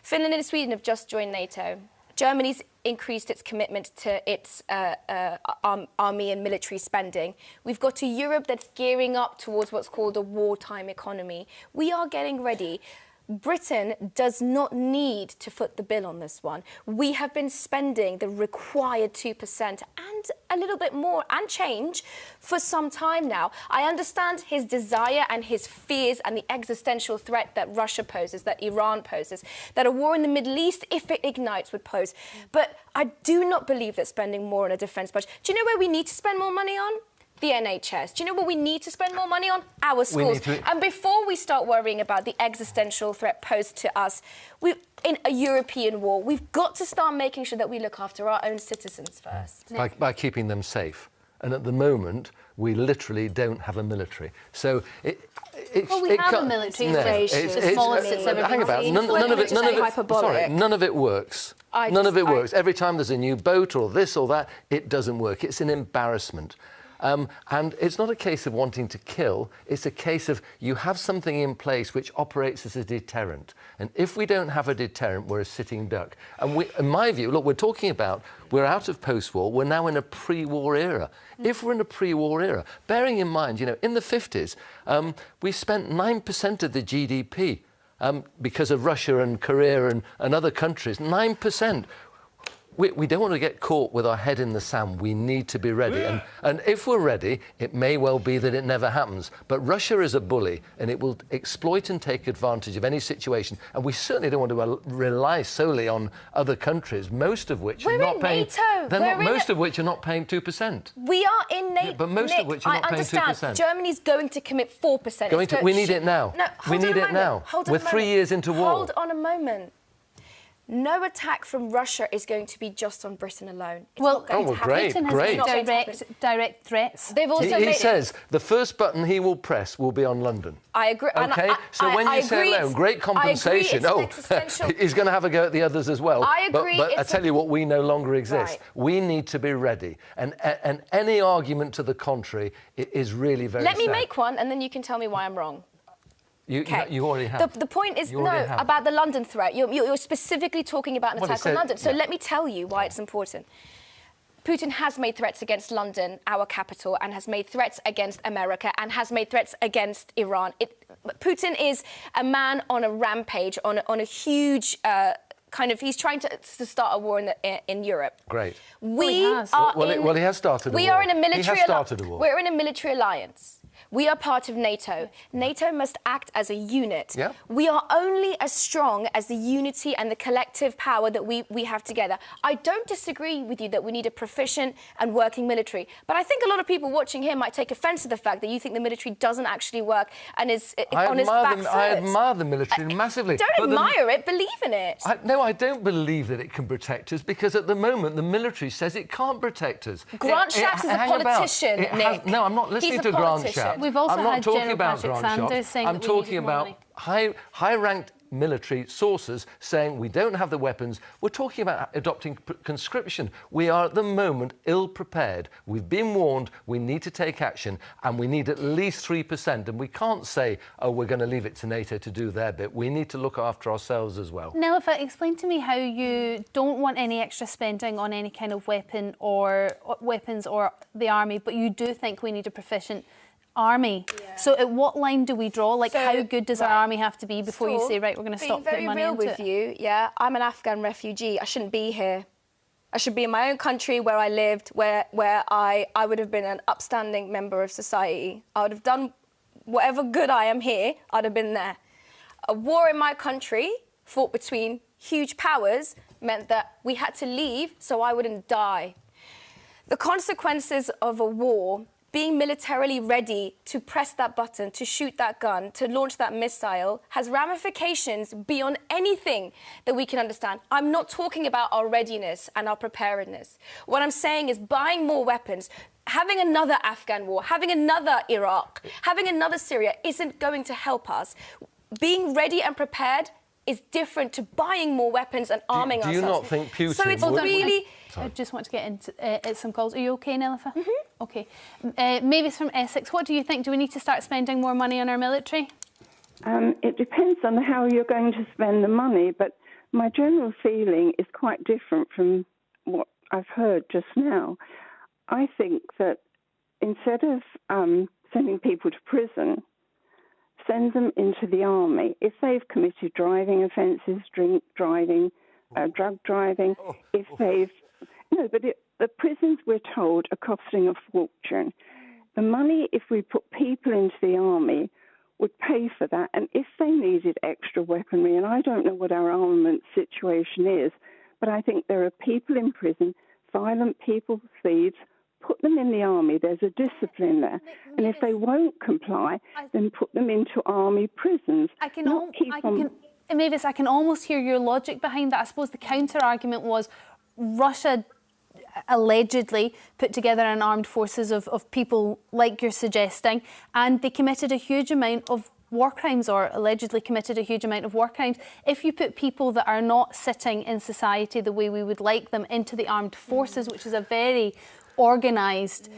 [SPEAKER 3] Finland and Sweden have just joined NATO. Germany's increased its commitment to its army and military spending. We've got a Europe that's gearing up towards what's called a wartime economy. We are getting ready. Britain does not need to foot the bill on this one. We have been spending the required 2% and a little bit more and change for some time now. I understand his desire and his fears and the existential threat that Russia poses, that Iran poses, that a war in the Middle East, if it ignites, would pose. But I do not believe that spending more on a defence budget... Do you know where we need to spend more money on? The NHS. Do you know what we need to spend more money on? Our schools. And before we start worrying about the existential threat posed to us in a European war, we've got to start making sure that we look after our own citizens first.
[SPEAKER 2] By keeping them safe. And at the moment, we literally don't have a military. So
[SPEAKER 1] well, we have a military. It's the smallest it's ever been.
[SPEAKER 2] Hang about. None of it works. None of it works. Every time there's a new boat or this or that, it doesn't work. It's an embarrassment. And it's not a case of wanting to kill, it's a case of you have something in place which operates as a deterrent. And if we don't have a deterrent, we're a sitting duck. And in my view, look, we're out of post-war, we're now in a pre-war era. If we're in a pre-war era, bearing in mind, you know, in the 50s, we spent 9% of the GDP because of Russia and Korea and other countries, 9%. We don't want to get caught with our head in the sand. We need to be ready. And if we're ready, it may well be that it never happens. But Russia is a bully, and it will exploit and take advantage of any situation. And we certainly don't want to rely solely on other countries, most of which are not paying... Most of which are not paying 2%.
[SPEAKER 3] We are in NATO.
[SPEAKER 2] Yeah, but most of which are not paying 2%.
[SPEAKER 3] Germany's going to commit 4%.
[SPEAKER 2] We need it now.
[SPEAKER 3] No,
[SPEAKER 2] we need it now. We're 3 years into war.
[SPEAKER 3] Hold on a moment. No attack from Russia is going to be just on Britain alone.
[SPEAKER 2] Great.
[SPEAKER 1] Direct threats.
[SPEAKER 3] They've also
[SPEAKER 2] he says the first button he will press will be on London.
[SPEAKER 3] I agree.
[SPEAKER 2] Okay, so when you say alone, great compensation. He's going to have a go at the others as well.
[SPEAKER 3] I agree.
[SPEAKER 2] But I tell you what, we no longer exist. Right. We need to be ready. And any argument to the contrary is really very sad.
[SPEAKER 3] Let me make one, and then you can tell me why I'm wrong.
[SPEAKER 2] You already have.
[SPEAKER 3] The point is, about the London threat. You're specifically talking about an attack on London. So let me tell you why it's important. Putin has made threats against London, our capital, and has made threats against America, and has made threats against Iran. Putin is a man on a rampage, on a huge... he's trying to start a war in Europe.
[SPEAKER 2] Great.
[SPEAKER 3] He has started a war.
[SPEAKER 2] We are in a military.
[SPEAKER 3] He has started a war. We're in a military alliance. We are part of NATO. NATO must act as a unit.
[SPEAKER 2] Yeah.
[SPEAKER 3] We are only as strong as the unity and the collective power that we have together. I don't disagree with you that we need a proficient and working military, but I think a lot of people watching here might take offence to the fact that you think the military doesn't actually work and is on its back foot.
[SPEAKER 2] I admire the military massively.
[SPEAKER 3] Don't admire it, believe in it.
[SPEAKER 2] No, I don't believe that it can protect us, because at the moment the military says it can't protect us.
[SPEAKER 3] Grant Shapps is a politician, Nick.
[SPEAKER 2] No, I'm not listening to Grant Shapps.
[SPEAKER 1] We've also had General Patrick Sanders saying
[SPEAKER 2] I'm talking about high-ranked military sources saying we don't have the weapons. We're talking about adopting conscription. We are at the moment ill-prepared. We've been warned. We need to take action, and we need at least 3%. And we can't say, oh, we're going to leave it to NATO to do their bit. We need to look after ourselves as well.
[SPEAKER 1] Nelifa, explain to me how you don't want any extra spending on any kind of weapons or the army, but you do think we need a proficient army. Yeah. So at what line do we draw? Like, how good does our army have to be before you say, right, we're going to stop putting money into it?
[SPEAKER 3] Being very real with you, yeah, I'm an Afghan refugee. I shouldn't be here. I should be in my own country where I lived, where I would have been an upstanding member of society. I would have done whatever good I am here, I'd have been there. A war in my country, fought between huge powers, meant that we had to leave so I wouldn't die. The consequences of a war, being militarily ready to press that button, to shoot that gun, to launch that missile, has ramifications beyond anything that we can understand. I'm not talking about our readiness and our preparedness. What I'm saying is buying more weapons, having another Afghan war, having another Iraq, having another Syria isn't going to help us. Being ready and prepared is different to buying more weapons and arming ourselves.
[SPEAKER 2] Do you not think Putin...
[SPEAKER 3] So it's really...
[SPEAKER 1] I just want to get into some calls. Are you OK, Nelifa? Mm-hmm. OK. Mavis from Essex, what do you think? Do we need to start spending more money on our military?
[SPEAKER 10] It depends on how you're going to spend the money, but my general feeling is quite different from what I've heard just now. I think that instead of sending people to prison, send them into the army. If they've committed driving offences, drink driving, drug driving, if they've... No, but the prisons, we're told, are costing a fortune. The money, if we put people into the army, would pay for that. And if they needed extra weaponry, and I don't know what our armament situation is, but I think there are people in prison, violent people, thieves, put them in the army. There's a discipline there. And if they won't comply, then put them into army prisons.
[SPEAKER 1] Mavis, I can almost hear your logic behind that. I suppose the counter-argument was Russia allegedly put together an armed forces of people like you're suggesting, and they committed a huge amount of war crimes, or allegedly committed a huge amount of war crimes. If you put people that are not sitting in society the way we would like them into the armed forces, which is a very organised,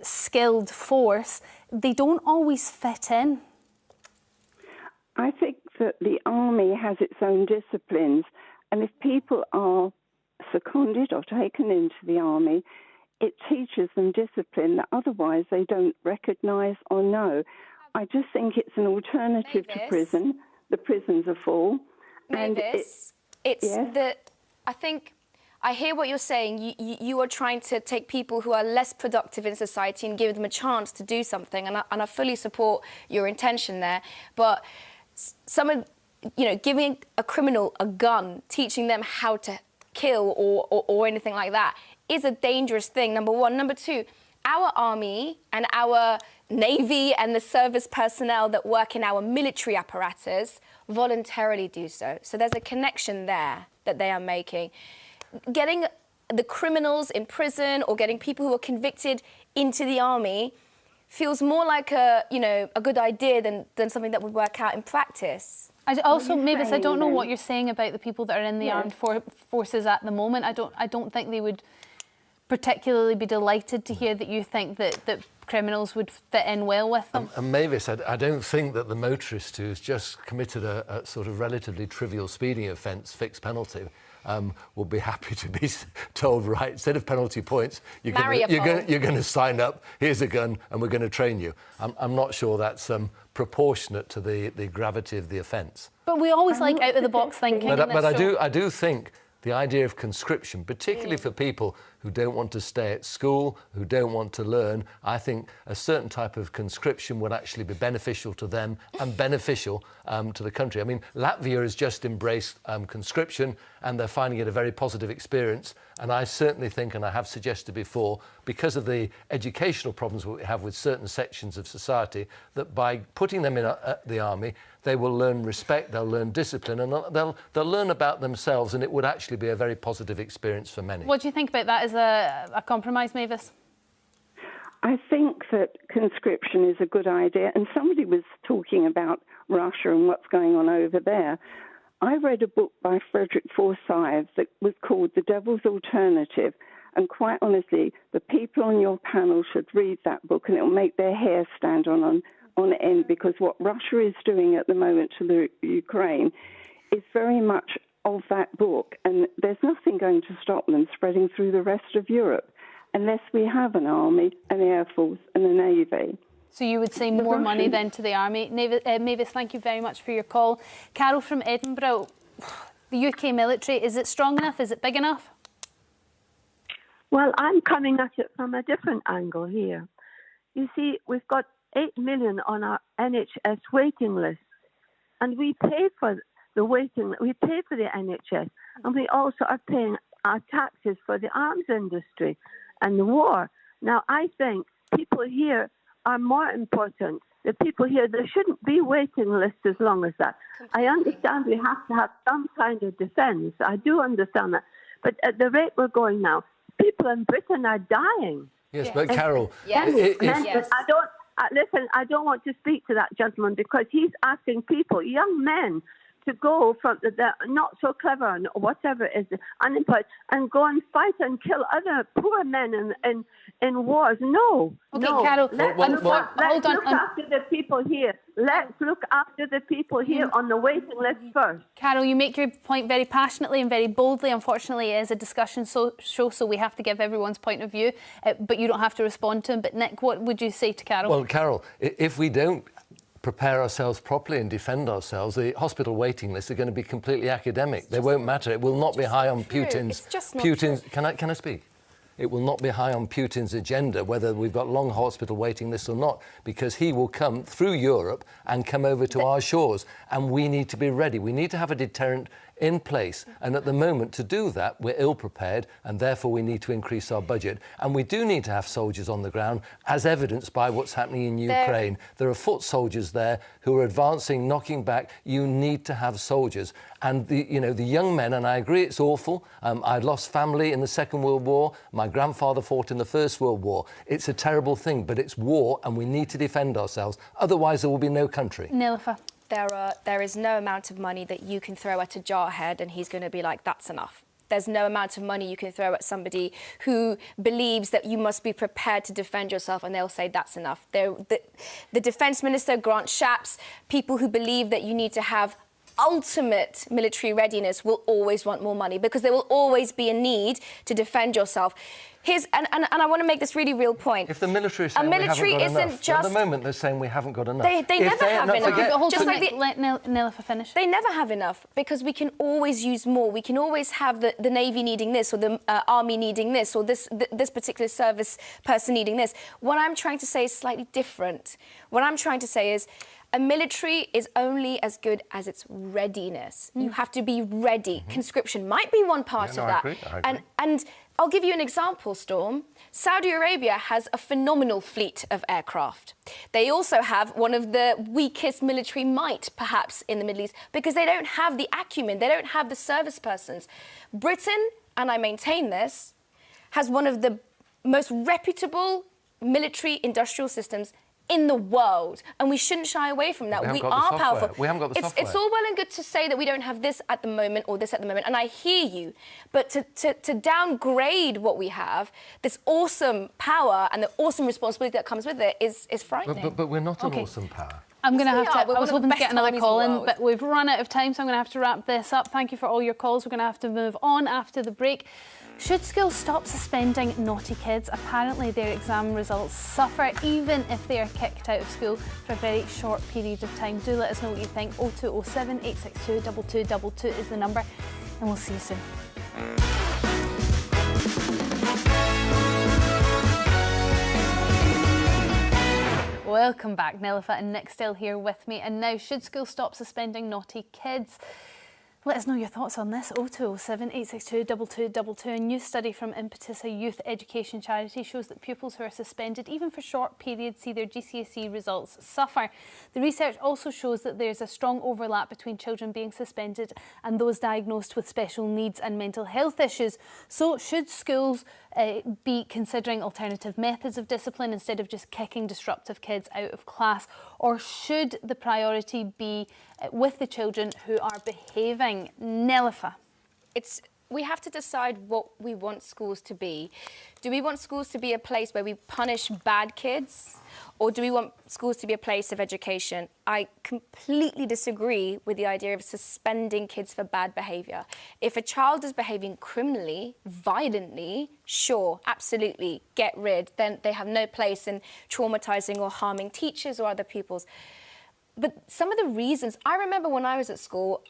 [SPEAKER 1] skilled force, they don't always fit in.
[SPEAKER 10] I think that the army has its own disciplines, and if people are seconded or taken into the army, it teaches them discipline that otherwise they don't recognise or know. I just think it's an alternative to prison. The prisons are full.
[SPEAKER 3] Mavis, I think I hear what you're saying. You are trying to take people who are less productive in society and give them a chance to do something, and I fully support your intention there. But giving a criminal a gun, teaching them how to kill or anything like that is a dangerous thing, number one. Number two, our army and our navy and the service personnel that work in our military apparatus voluntarily do so. So there's a connection there that they are making. Getting the criminals in prison or getting people who are convicted into the army feels more like a good idea than something that would work out in practice.
[SPEAKER 1] Mavis, I don't know what you're saying about the people that are in the armed forces at the moment. I don't think they would particularly be delighted to hear that you think that criminals would fit in well with them.
[SPEAKER 2] And Mavis, I don't think that the motorist who's just committed a sort of relatively trivial speeding offence, fixed penalty, will be happy to be told, right, instead of penalty points, you're going to sign up, here's a gun, and we're going to train you. I'm not sure that's proportionate to the gravity of the offence.
[SPEAKER 1] But we always like out-of-the-box thinking.
[SPEAKER 2] But I do think the idea of conscription, particularly for people who don't want to stay at school, who don't want to learn, I think a certain type of conscription would actually be beneficial to them and beneficial to the country. I mean, Latvia has just embraced conscription and they're finding it a very positive experience. And I certainly think, and I have suggested before, because of the educational problems we have with certain sections of society, that by putting them in the army, they will learn respect, they'll learn discipline, and they'll learn about themselves, and it would actually be a very positive experience for many.
[SPEAKER 1] What do you think about that as a compromise, Mavis?
[SPEAKER 10] I think that conscription is a good idea, and somebody was talking about Russia and what's going on over there. I read a book by Frederick Forsyth that was called The Devil's Alternative, and quite honestly, the people on your panel should read that book, and it will make their hair stand on end, because what Russia is doing at the moment to the Ukraine is very much of that book, and there's nothing going to stop them spreading through the rest of Europe unless we have an army, an air force and a navy.
[SPEAKER 1] So you would say more money then to the army. Mavis, thank you very much for your call. Carol from Edinburgh, the UK military, is it strong enough? Is it big enough?
[SPEAKER 11] Well, I'm coming at it from a different angle here. You see, we've got 8 million on our NHS waiting list, and we pay for the NHS, and we also are paying our taxes for the arms industry and the war. Now, I think people here are more important. The people here, there shouldn't be waiting lists as long as that. I understand we have to have some kind of defence. I do understand that. But at the rate we're going now, people in Britain are dying.
[SPEAKER 2] Yes, but Carol...
[SPEAKER 11] Listen, I don't want to speak to that gentleman because he's asking people, young men, to go from the not so clever and whatever it is, unemployed, and go and fight and kill other poor men in wars. No.
[SPEAKER 1] Okay, no. Carol,
[SPEAKER 11] let's look after the people here. Let's look after the people here on the waiting list first.
[SPEAKER 1] Carol, you make your point very passionately and very boldly. Unfortunately, it is a discussion show, so we have to give everyone's point of view, but you don't have to respond to him. But Nick, what would you say to Carol?
[SPEAKER 2] Well, Carol, if we don't prepare ourselves properly and defend ourselves, the hospital waiting lists are going to be completely academic. They won't matter. It will not be high on Putin's... Can I speak? It will not be high on Putin's agenda, whether we've got long hospital waiting lists or not, because he will come through Europe and come over to our shores, and we need to be ready. We need to have a deterrent in place. And at the moment, to do that, we're ill-prepared, and therefore we need to increase our budget. And we do need to have soldiers on the ground, as evidenced by what's happening in Ukraine. There are foot soldiers there who are advancing, knocking back. You need to have soldiers. And the young men, and I agree it's awful. I lost family in the Second World War. My grandfather fought in the First World War. It's a terrible thing, but it's war, and we need to defend ourselves. Otherwise, there will be no country.
[SPEAKER 1] Nilufer.
[SPEAKER 3] There is no amount of money that you can throw at a jarhead and he's going to be like, that's enough. There's no amount of money you can throw at somebody who believes that you must be prepared to defend yourself, and they'll say that's enough. The Defence Minister, Grant Shapps, people who believe that you need to have ultimate military readiness will always want more money, because there will always be a need to defend yourself. And I want to make this really real point.
[SPEAKER 2] If the military is saying we haven't got enough, at the moment they're saying we haven't got enough.
[SPEAKER 3] They never have enough.
[SPEAKER 1] Just like let Nilufer finish.
[SPEAKER 3] They never have enough, because we can always use more. We can always have the Navy needing this, or the Army needing this, or this particular service person needing this. What I'm trying to say is slightly different. What I'm trying to say is, a military is only as good as its readiness. You have to be ready. Conscription might be one part of that.
[SPEAKER 2] I agree.
[SPEAKER 3] And I'll give you an example, Storm. Saudi Arabia has a phenomenal fleet of aircraft. They also have one of the weakest military might, perhaps, in the Middle East, because they don't have the acumen, they don't have the service persons. Britain, and I maintain this, has one of the most reputable military industrial systems in the world, and we shouldn't shy away from that. We are powerful.
[SPEAKER 2] We haven't got the software.
[SPEAKER 3] It's all well and good to say that we don't have this at the moment or this at the moment, and I hear you, but to downgrade what we have, this awesome power and the awesome responsibility that comes with it is frightening.
[SPEAKER 2] But we're not an awesome power.
[SPEAKER 1] I'm going to have to... I was hoping to get another call in, but we've run out of time, so I'm going to have to wrap this up. Thank you for all your calls. We're going to have to move on after the break. Should schools stop suspending naughty kids? Apparently their exam results suffer even if they are kicked out of school for a very short period of time. Do let us know what you think. 0207 862 2222 is the number, and we'll see you soon. Welcome back. Nilufer and Nick still here with me. And now, should schools stop suspending naughty kids? Let us know your thoughts on this. 0207 862 2222. A new study from Impetus, a youth education charity, shows that pupils who are suspended, even for short periods, see their GCSE results suffer. The research also shows that there's a strong overlap between children being suspended and those diagnosed with special needs and mental health issues. So should schools be considering alternative methods of discipline instead of just kicking disruptive kids out of class? Or should the priority be with the children who are behaving? Nilufer.
[SPEAKER 3] We have to decide what we want schools to be. Do we want schools to be a place where we punish bad kids? Or do we want schools to be a place of education? I completely disagree with the idea of suspending kids for bad behaviour. If a child is behaving criminally, violently, sure, absolutely, get rid. Then they have no place in traumatising or harming teachers or other pupils. But some of the reasons, I remember when I was at school,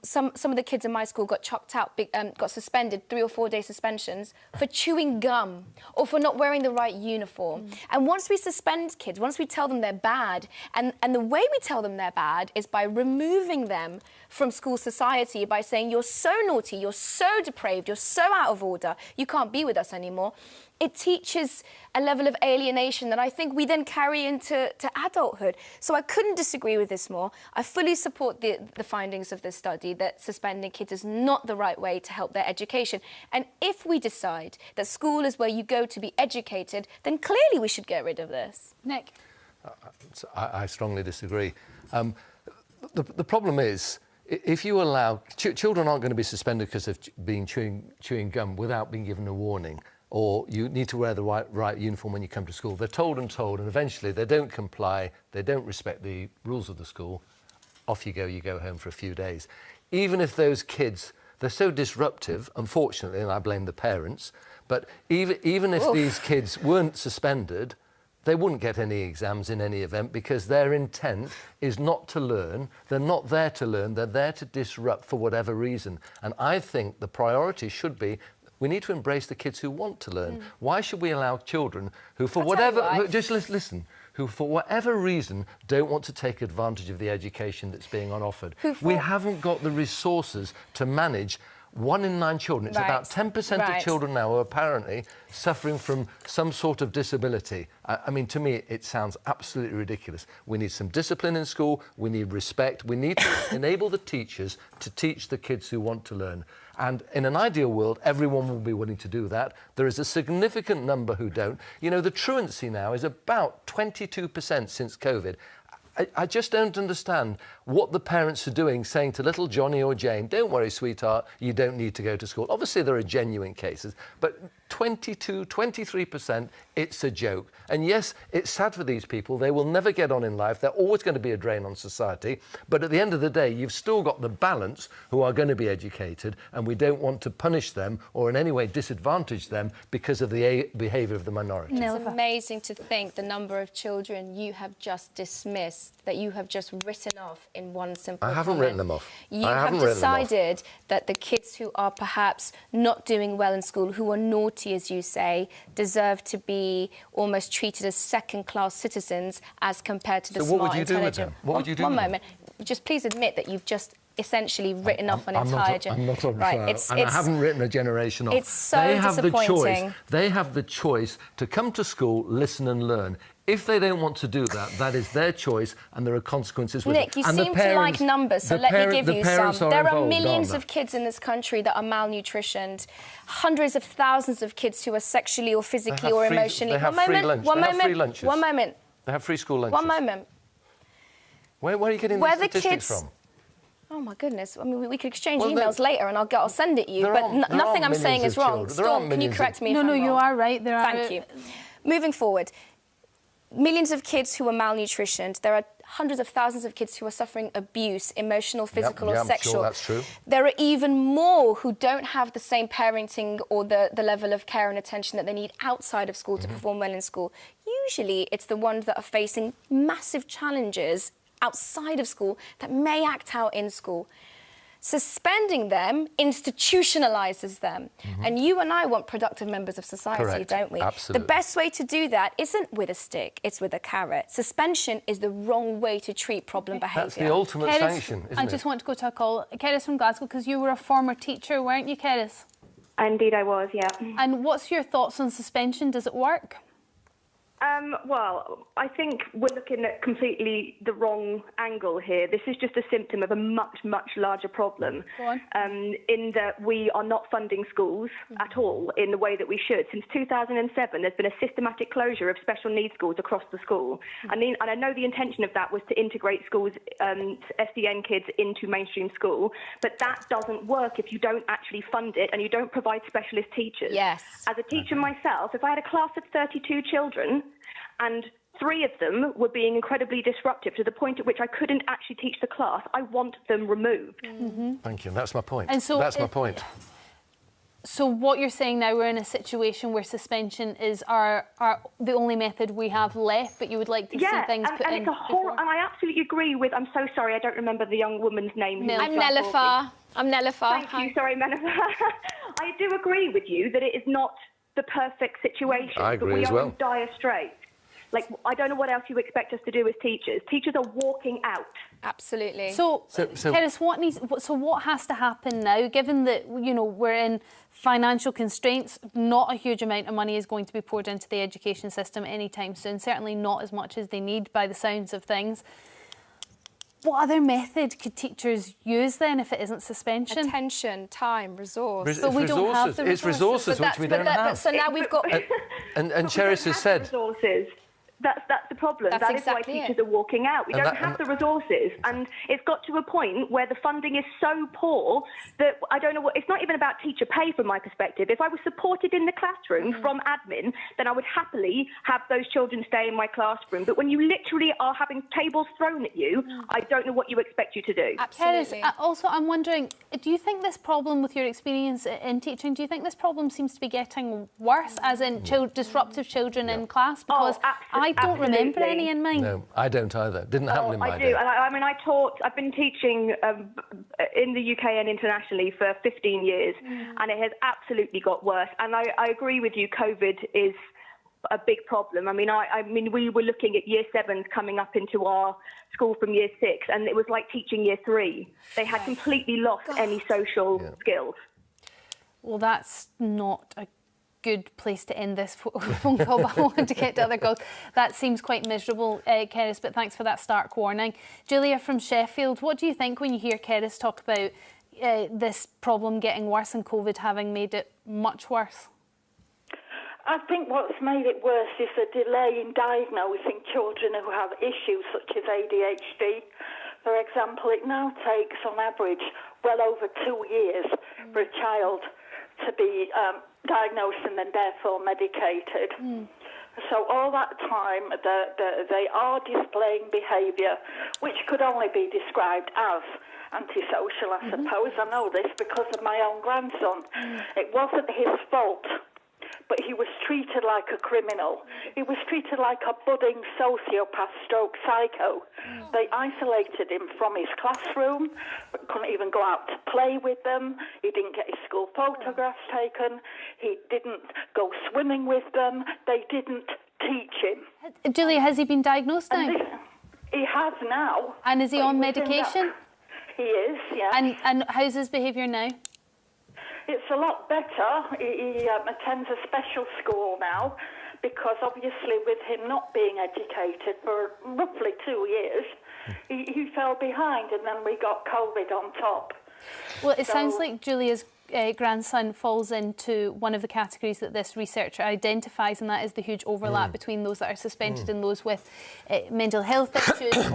[SPEAKER 3] some of the kids in my school got chucked out, got suspended, 3 or 4 day suspensions for chewing gum or for not wearing the right uniform. And once we suspend kids, once we tell them they're bad, and the way we tell them they're bad is by removing them from school society, by saying you're so naughty, you're so depraved, you're so out of order, you can't be with us anymore. It teaches a level of alienation that I think we then carry into adulthood. So I couldn't disagree with this more. I fully support the findings of this study that suspending kids is not the right way to help their education. And if we decide that school is where you go to be educated, then clearly we should get rid of this.
[SPEAKER 1] Nick?
[SPEAKER 2] I strongly disagree. The problem is, if you allow... children aren't going to be suspended because of chewing gum without being given a warning. Or you need to wear the right uniform when you come to school. They're told, and eventually they don't comply, they don't respect the rules of the school, off you go home for a few days. Even if those kids, they're so disruptive, unfortunately, and I blame the parents, but even if these kids weren't suspended, they wouldn't get any exams in any event, because their intent is not to learn. They're not there to learn, they're there to disrupt for whatever reason. And I think the priority should be We need to embrace the kids who want to learn. Why should we allow children who, for just listen, who for whatever reason don't want to take advantage of the education that's being on offered? We haven't got the resources to manage 1 in 9 children. It's about 10% of children now are apparently suffering from some sort of disability. I mean, to me, it sounds absolutely ridiculous. We need some discipline in school. We need respect. We need to enable the teachers to teach the kids who want to learn. And in an ideal world, everyone will be willing to do that. There is a significant number who don't. You know, the truancy now is about 22% since COVID. I just don't understand what the parents are doing, saying to little Johnny or Jane, don't worry, sweetheart, you don't need to go to school. Obviously, there are genuine cases, but 22, 23%, it's a joke. And yes, it's sad for these people. They will never get on in life. They're always going to be a drain on society. But at the end of the day, you've still got the balance who are going to be educated, and we don't want to punish them or in any way disadvantage them because of the behaviour of the minority.
[SPEAKER 3] It's amazing to think the number of children you have just dismissed, that you have just written off in one simple comment.
[SPEAKER 2] I haven't written them off.
[SPEAKER 3] You have decided that the kids who are perhaps not doing well in school, who are naughty, as you say, deserve to be almost treated as second-class citizens as compared to the smart, intelligent...
[SPEAKER 2] What would you do with them?
[SPEAKER 3] One moment. Just please admit that you've just essentially written off an entire generation.
[SPEAKER 2] I'm not on trial, and I haven't written a generation off.
[SPEAKER 3] It's so disappointing.
[SPEAKER 2] They have the choice to come to school, listen and learn. If they don't want to do that, that is their choice, and there are consequences with it.
[SPEAKER 3] Nick, you seem to like numbers, so let me give you some. There are millions of kids in this country that are malnutritioned, hundreds of thousands of kids who are sexually or physically or emotionally...
[SPEAKER 2] They have free lunch. They have free lunches.
[SPEAKER 3] One moment.
[SPEAKER 2] They have free school lunches.
[SPEAKER 3] One moment.
[SPEAKER 2] Where are you getting these statistics from?
[SPEAKER 3] Oh, my goodness. I mean, we could exchange emails later and I'll send it you, but nothing I'm saying is wrong. Storm, can you correct me if I'm wrong?
[SPEAKER 1] No, you are right.
[SPEAKER 3] Thank you. Moving forward, millions of kids who are malnutritioned. There are hundreds of thousands of kids who are suffering abuse, emotional, physical or sexual.
[SPEAKER 2] Sure, that's true.
[SPEAKER 3] There are even more who don't have the same parenting or the level of care and attention that they need outside of school to perform well in school. Usually it's the ones that are facing massive challenges outside of school that may act out in school. Suspending them institutionalises them. And you and I want productive members of society, don't we?
[SPEAKER 2] Absolutely.
[SPEAKER 3] The best way to do that isn't with a stick, it's with a carrot. Suspension is the wrong way to treat problem behaviour.
[SPEAKER 2] That's the ultimate sanction, isn't it?
[SPEAKER 1] I just want to go to a call. Keris from Glasgow, because you were a former teacher, weren't you, Keris?
[SPEAKER 12] Indeed I was, yeah.
[SPEAKER 1] And what's your thoughts on suspension? Does it work?
[SPEAKER 12] Well, I think we're looking at completely the wrong angle here. This is just a symptom of a much, much larger problem.
[SPEAKER 1] Go on.
[SPEAKER 12] In that we are not funding schools at all in the way that we should. Since 2007, there's been a systematic closure of special needs schools across the school. And I know the intention of that was to integrate schools, SDN kids into mainstream school, but that doesn't work if you don't actually fund it and you don't provide specialist teachers.
[SPEAKER 3] Yes.
[SPEAKER 12] As a teacher myself, if I had a class of 32 children, and 3 of them were being incredibly disruptive to the point at which I couldn't actually teach the class, I want them removed.
[SPEAKER 2] Thank you. That's my point.
[SPEAKER 1] And so
[SPEAKER 2] that's my point.
[SPEAKER 1] So what you're saying now, we're in a situation where suspension is the only method we have left, but you would like to see things put in
[SPEAKER 12] it's a whole, and I absolutely agree with, I'm so sorry, I don't remember the young woman's name.
[SPEAKER 3] I'm Nelifa.
[SPEAKER 12] Thank you, sorry, Nelifa. I do agree with you that it is not the perfect situation,
[SPEAKER 2] I agree
[SPEAKER 12] but we
[SPEAKER 2] as
[SPEAKER 12] are
[SPEAKER 2] well.
[SPEAKER 12] in dire straits. Like, I don't know what else you expect us to do as teachers. Teachers are walking out.
[SPEAKER 3] Absolutely.
[SPEAKER 1] So Keris, what has to happen now, given that, you know, we're in financial constraints, not a huge amount of money is going to be poured into the education system anytime soon, certainly not as much as they need by the sounds of things. What other method could teachers use then if it isn't suspension?
[SPEAKER 3] Attention, time, resource.
[SPEAKER 1] But we don't have the resources.
[SPEAKER 2] It's resources which we don't have.
[SPEAKER 3] So now we've got...
[SPEAKER 2] And Cheris has said...
[SPEAKER 12] Resources. That's the problem. That is why teachers are walking out. We don't have the resources, and it's got to a point where the funding is so poor that I don't know what. It's not even about teacher pay from my perspective. If I was supported in the classroom from admin, then I would happily have those children stay in my classroom. But when you literally are having tables thrown at you, I don't know what you expect you to do.
[SPEAKER 3] Absolutely.
[SPEAKER 1] Keris, also, I'm wondering, do you think this problem, with your experience in teaching, do you think this problem seems to be getting worse, as in disruptive children in class? Because I I don't remember any in mine.
[SPEAKER 2] No, I don't either. Didn't happen in my day.
[SPEAKER 12] I mean, I've been teaching in the UK and internationally for 15 years, and it has absolutely got worse. And I agree with you, COVID is a big problem. I mean, we were looking at year 7s coming up into our school from year 6, and it was like teaching year 3. They had completely lost any social skills.
[SPEAKER 1] Well, that's not a good place to end this phone call, but I want to get to other calls. That seems quite miserable, Keris, but thanks for that stark warning. Julia from Sheffield, what do you think when you hear Keris talk about this problem getting worse and COVID having made it much worse?
[SPEAKER 13] I think what's made it worse is a delay in diagnosing children who have issues such as ADHD. For example, it now takes on average well over 2 years for a child to be diagnosed and then therefore medicated. So all that time they are displaying behaviour which could only be described as antisocial, I suppose. I know this because of my own grandson. It wasn't his fault, but he was treated like a criminal. He was treated like a budding sociopath stroke psycho. They isolated him from his classroom, but couldn't even go out to play with them. He didn't get his school photographs taken. He didn't go swimming with them. They didn't teach him.
[SPEAKER 1] Julia, has he been diagnosed now?
[SPEAKER 13] He has now.
[SPEAKER 1] And is he on medication?
[SPEAKER 13] He is, yeah.
[SPEAKER 1] And how's his behaviour now?
[SPEAKER 13] It's a lot better. He attends a special school now because obviously with him not being educated for roughly 2 years, he fell behind and then we got COVID on top.
[SPEAKER 1] Well, it sounds like Julia's grandson falls into one of the categories that this researcher identifies, and that is the huge overlap between those that are suspended and those with mental health issues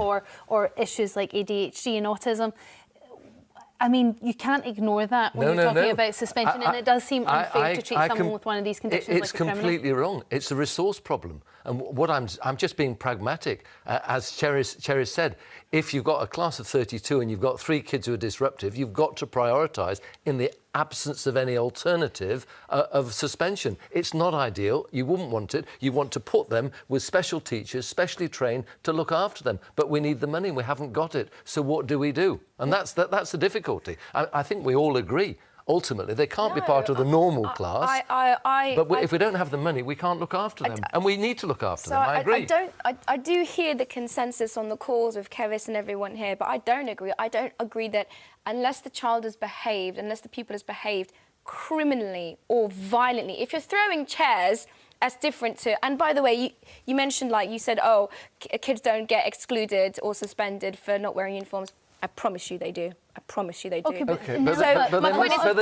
[SPEAKER 1] or issues like ADHD and autism. I mean, you can't ignore that when you're talking about suspension, and it does seem unfair to treat someone with one of these conditions like a criminal.
[SPEAKER 2] It's completely wrong. It's a resource problem. And what I'm just being pragmatic. As Cheris said, if you've got a class of 32 and you've got 3 kids who are disruptive, you've got to prioritise in the absence of any alternative of suspension. It's not ideal. You wouldn't want it. You want to put them with special teachers, specially trained to look after them. But we need the money and we haven't got it. So what do we do? And that's the difficulty. I think we all agree. Ultimately, they can't be part of the normal class. But if we don't have the money, we can't look after them. And we need to look after them. I agree.
[SPEAKER 3] I do hear the consensus on the calls of Keris and everyone here, but I don't agree. I don't agree that unless the child has behaved, unless the pupil has behaved criminally or violently, if you're throwing chairs, that's different to... And by the way, you mentioned, like you said, oh, kids don't get excluded or suspended for not wearing uniforms. I promise you they do. I promise you they do.
[SPEAKER 2] Okay, but they must know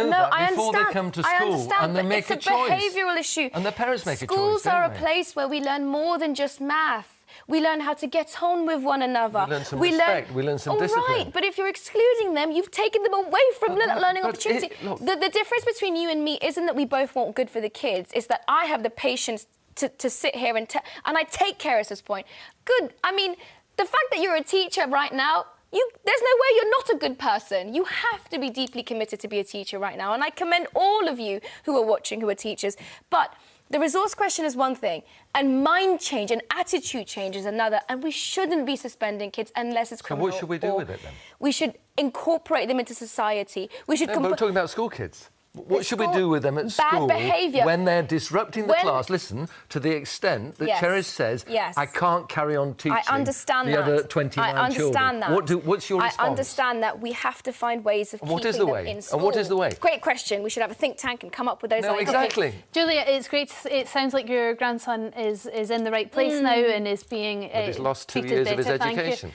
[SPEAKER 2] that before they come to school and they make a choice.
[SPEAKER 3] It's a behavioural issue.
[SPEAKER 2] And their parents make a choice.
[SPEAKER 3] Schools are a place where we learn more than just math. We learn how to get on with one another.
[SPEAKER 2] We learn some respect. We learn some discipline.
[SPEAKER 3] All right, but if you're excluding them, you've taken them away from learning opportunity. The difference between you and me isn't that we both want good for the kids. It's that I have the patience to sit here and I take Keris's point. Good. I mean, the fact that you're a teacher right now, there's no way you're not a good person. You have to be deeply committed to be a teacher right now. And I commend all of you who are watching who are teachers. But the resource question is one thing, and mind change and attitude change is another. And we shouldn't be suspending kids unless it's criminal.
[SPEAKER 2] So what should we do with it then?
[SPEAKER 3] We should incorporate them into society. We should.
[SPEAKER 2] No, but we're talking about school kids. What should we do with them at school when they're disrupting the class? Listen, to the extent that Cheris says, I can't carry on teaching the other 29 children. What's your response?
[SPEAKER 3] I understand that we have to find ways of keeping them in school.
[SPEAKER 2] And what is the way?
[SPEAKER 3] Great question. We should have a think tank and come up with those ideas.
[SPEAKER 2] Exactly.
[SPEAKER 1] Julia, it's great. It sounds like your grandson is in the right place now and is being
[SPEAKER 2] but he's lost 2 years of his education.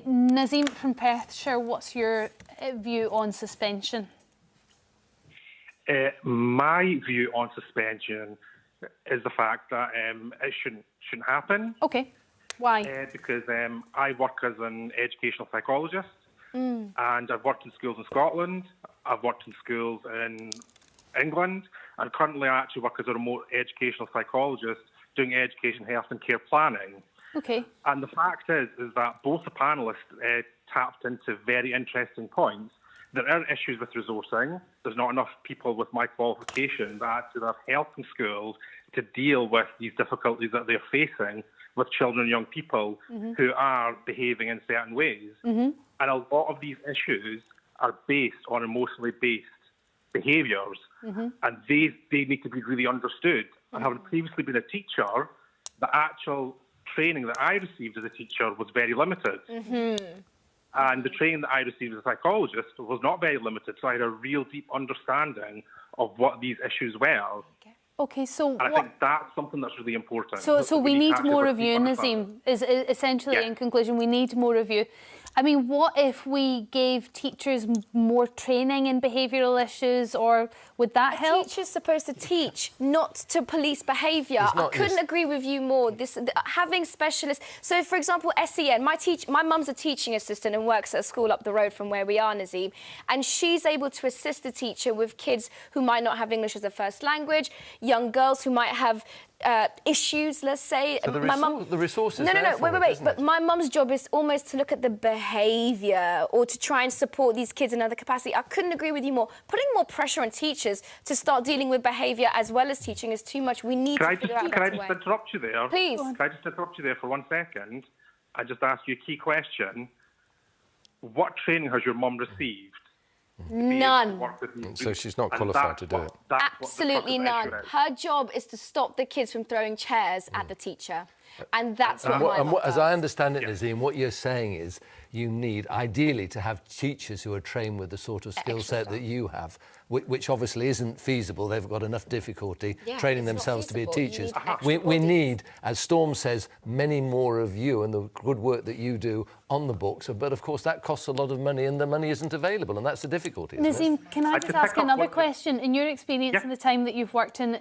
[SPEAKER 1] Nazim from Perthshire, what's your view on suspension?
[SPEAKER 14] My view on suspension is the fact that it shouldn't happen.
[SPEAKER 1] Okay. Why?
[SPEAKER 14] Because I work as an educational psychologist, and I've worked in schools in Scotland. I've worked in schools in England, and currently I actually work as a remote educational psychologist doing education, health and care planning.
[SPEAKER 1] Okay.
[SPEAKER 14] And the fact is that both the panellists tapped into very interesting points. there are issues with resourcing. There's not enough people with my qualifications that actually are helping schools to deal with these difficulties that they're facing with children and young people who are behaving in certain ways. And a lot of these issues are based on emotionally based behaviours, and they need to be really understood. And having previously been a teacher, the actual training that I received as a teacher was very limited. And the training that I received as a psychologist was not very limited, so I had a real deep understanding of what these issues were.
[SPEAKER 1] Okay, so
[SPEAKER 14] and I think that's something that's really important.
[SPEAKER 1] So we need more of you, Nazim, is essentially in conclusion, we need more of you. I mean, what if we gave teachers more training in behavioural issues, or would that help?
[SPEAKER 3] A teacher's supposed to teach, not to police behaviour. I couldn't agree with you more. Having specialists... So, for example, SEN, my mum's a teaching assistant and works at a school up the road from where we are, Nazim, and she's able to assist the teacher with kids who might not have English as a first language, young girls who might have issues, let's say.
[SPEAKER 2] So the resources.
[SPEAKER 3] No, wait. But my mum's job is almost to look at the behaviour or to try and support these kids in other capacity. I couldn't agree with you more. Putting more pressure on teachers to start dealing with behaviour as well as teaching is too much. We need to figure out
[SPEAKER 14] Can I just interrupt you there?
[SPEAKER 3] Please.
[SPEAKER 14] Can I just interrupt you there for 1 second? I just ask you a key question. What training has your mum received?
[SPEAKER 3] None.
[SPEAKER 2] So she's not qualified to do it.
[SPEAKER 3] Absolutely none. Her job is to stop the kids from throwing chairs at the teacher. And that's what
[SPEAKER 2] as I understand it, Nazim, what you're saying is you need, ideally, to have teachers who are trained with the sort of skill set that you have, which obviously isn't feasible. They've got enough difficulty training themselves to be teachers. We need, as Storm says, many more of you and the good work that you do on the books. But, of course, that costs a lot of money and the money isn't available, and that's the difficulty,
[SPEAKER 1] Nazim, can I just ask another question? In your experience in the time that you've worked in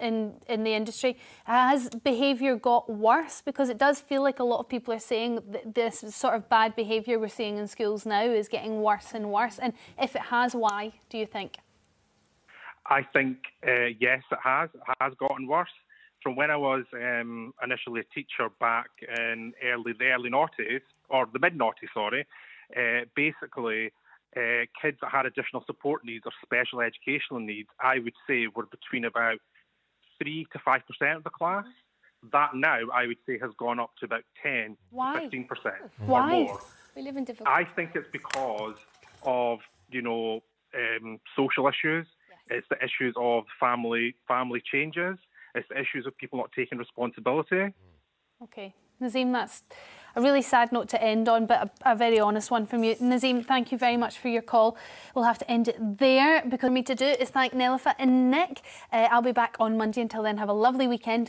[SPEAKER 1] the industry, has behaviour got worse? Because it does feel like a lot of people are saying that this sort of bad behaviour we're seeing in schools now is getting worse and worse. And if it has, why, do you think?
[SPEAKER 14] I think, yes, it has. It has gotten worse. From when I was initially a teacher back in the early noughties, or the mid-noughties, sorry, basically kids that had additional support needs or special educational needs, I would say were between about 3 to 5% of the class. That now, I would say, has gone up to about 10 to 15% or more.
[SPEAKER 3] We live in difficult.
[SPEAKER 14] I think it's because of, social issues. It's the issues of family changes. It's the issues of people not taking responsibility.
[SPEAKER 1] OK. Nazim, that's a really sad note to end on, but a very honest one from you. Nazim, thank you very much for your call. We'll have to end it there, because for me to do is thank Nelifa and Nick. I'll be back on Monday. Until then, have a lovely weekend.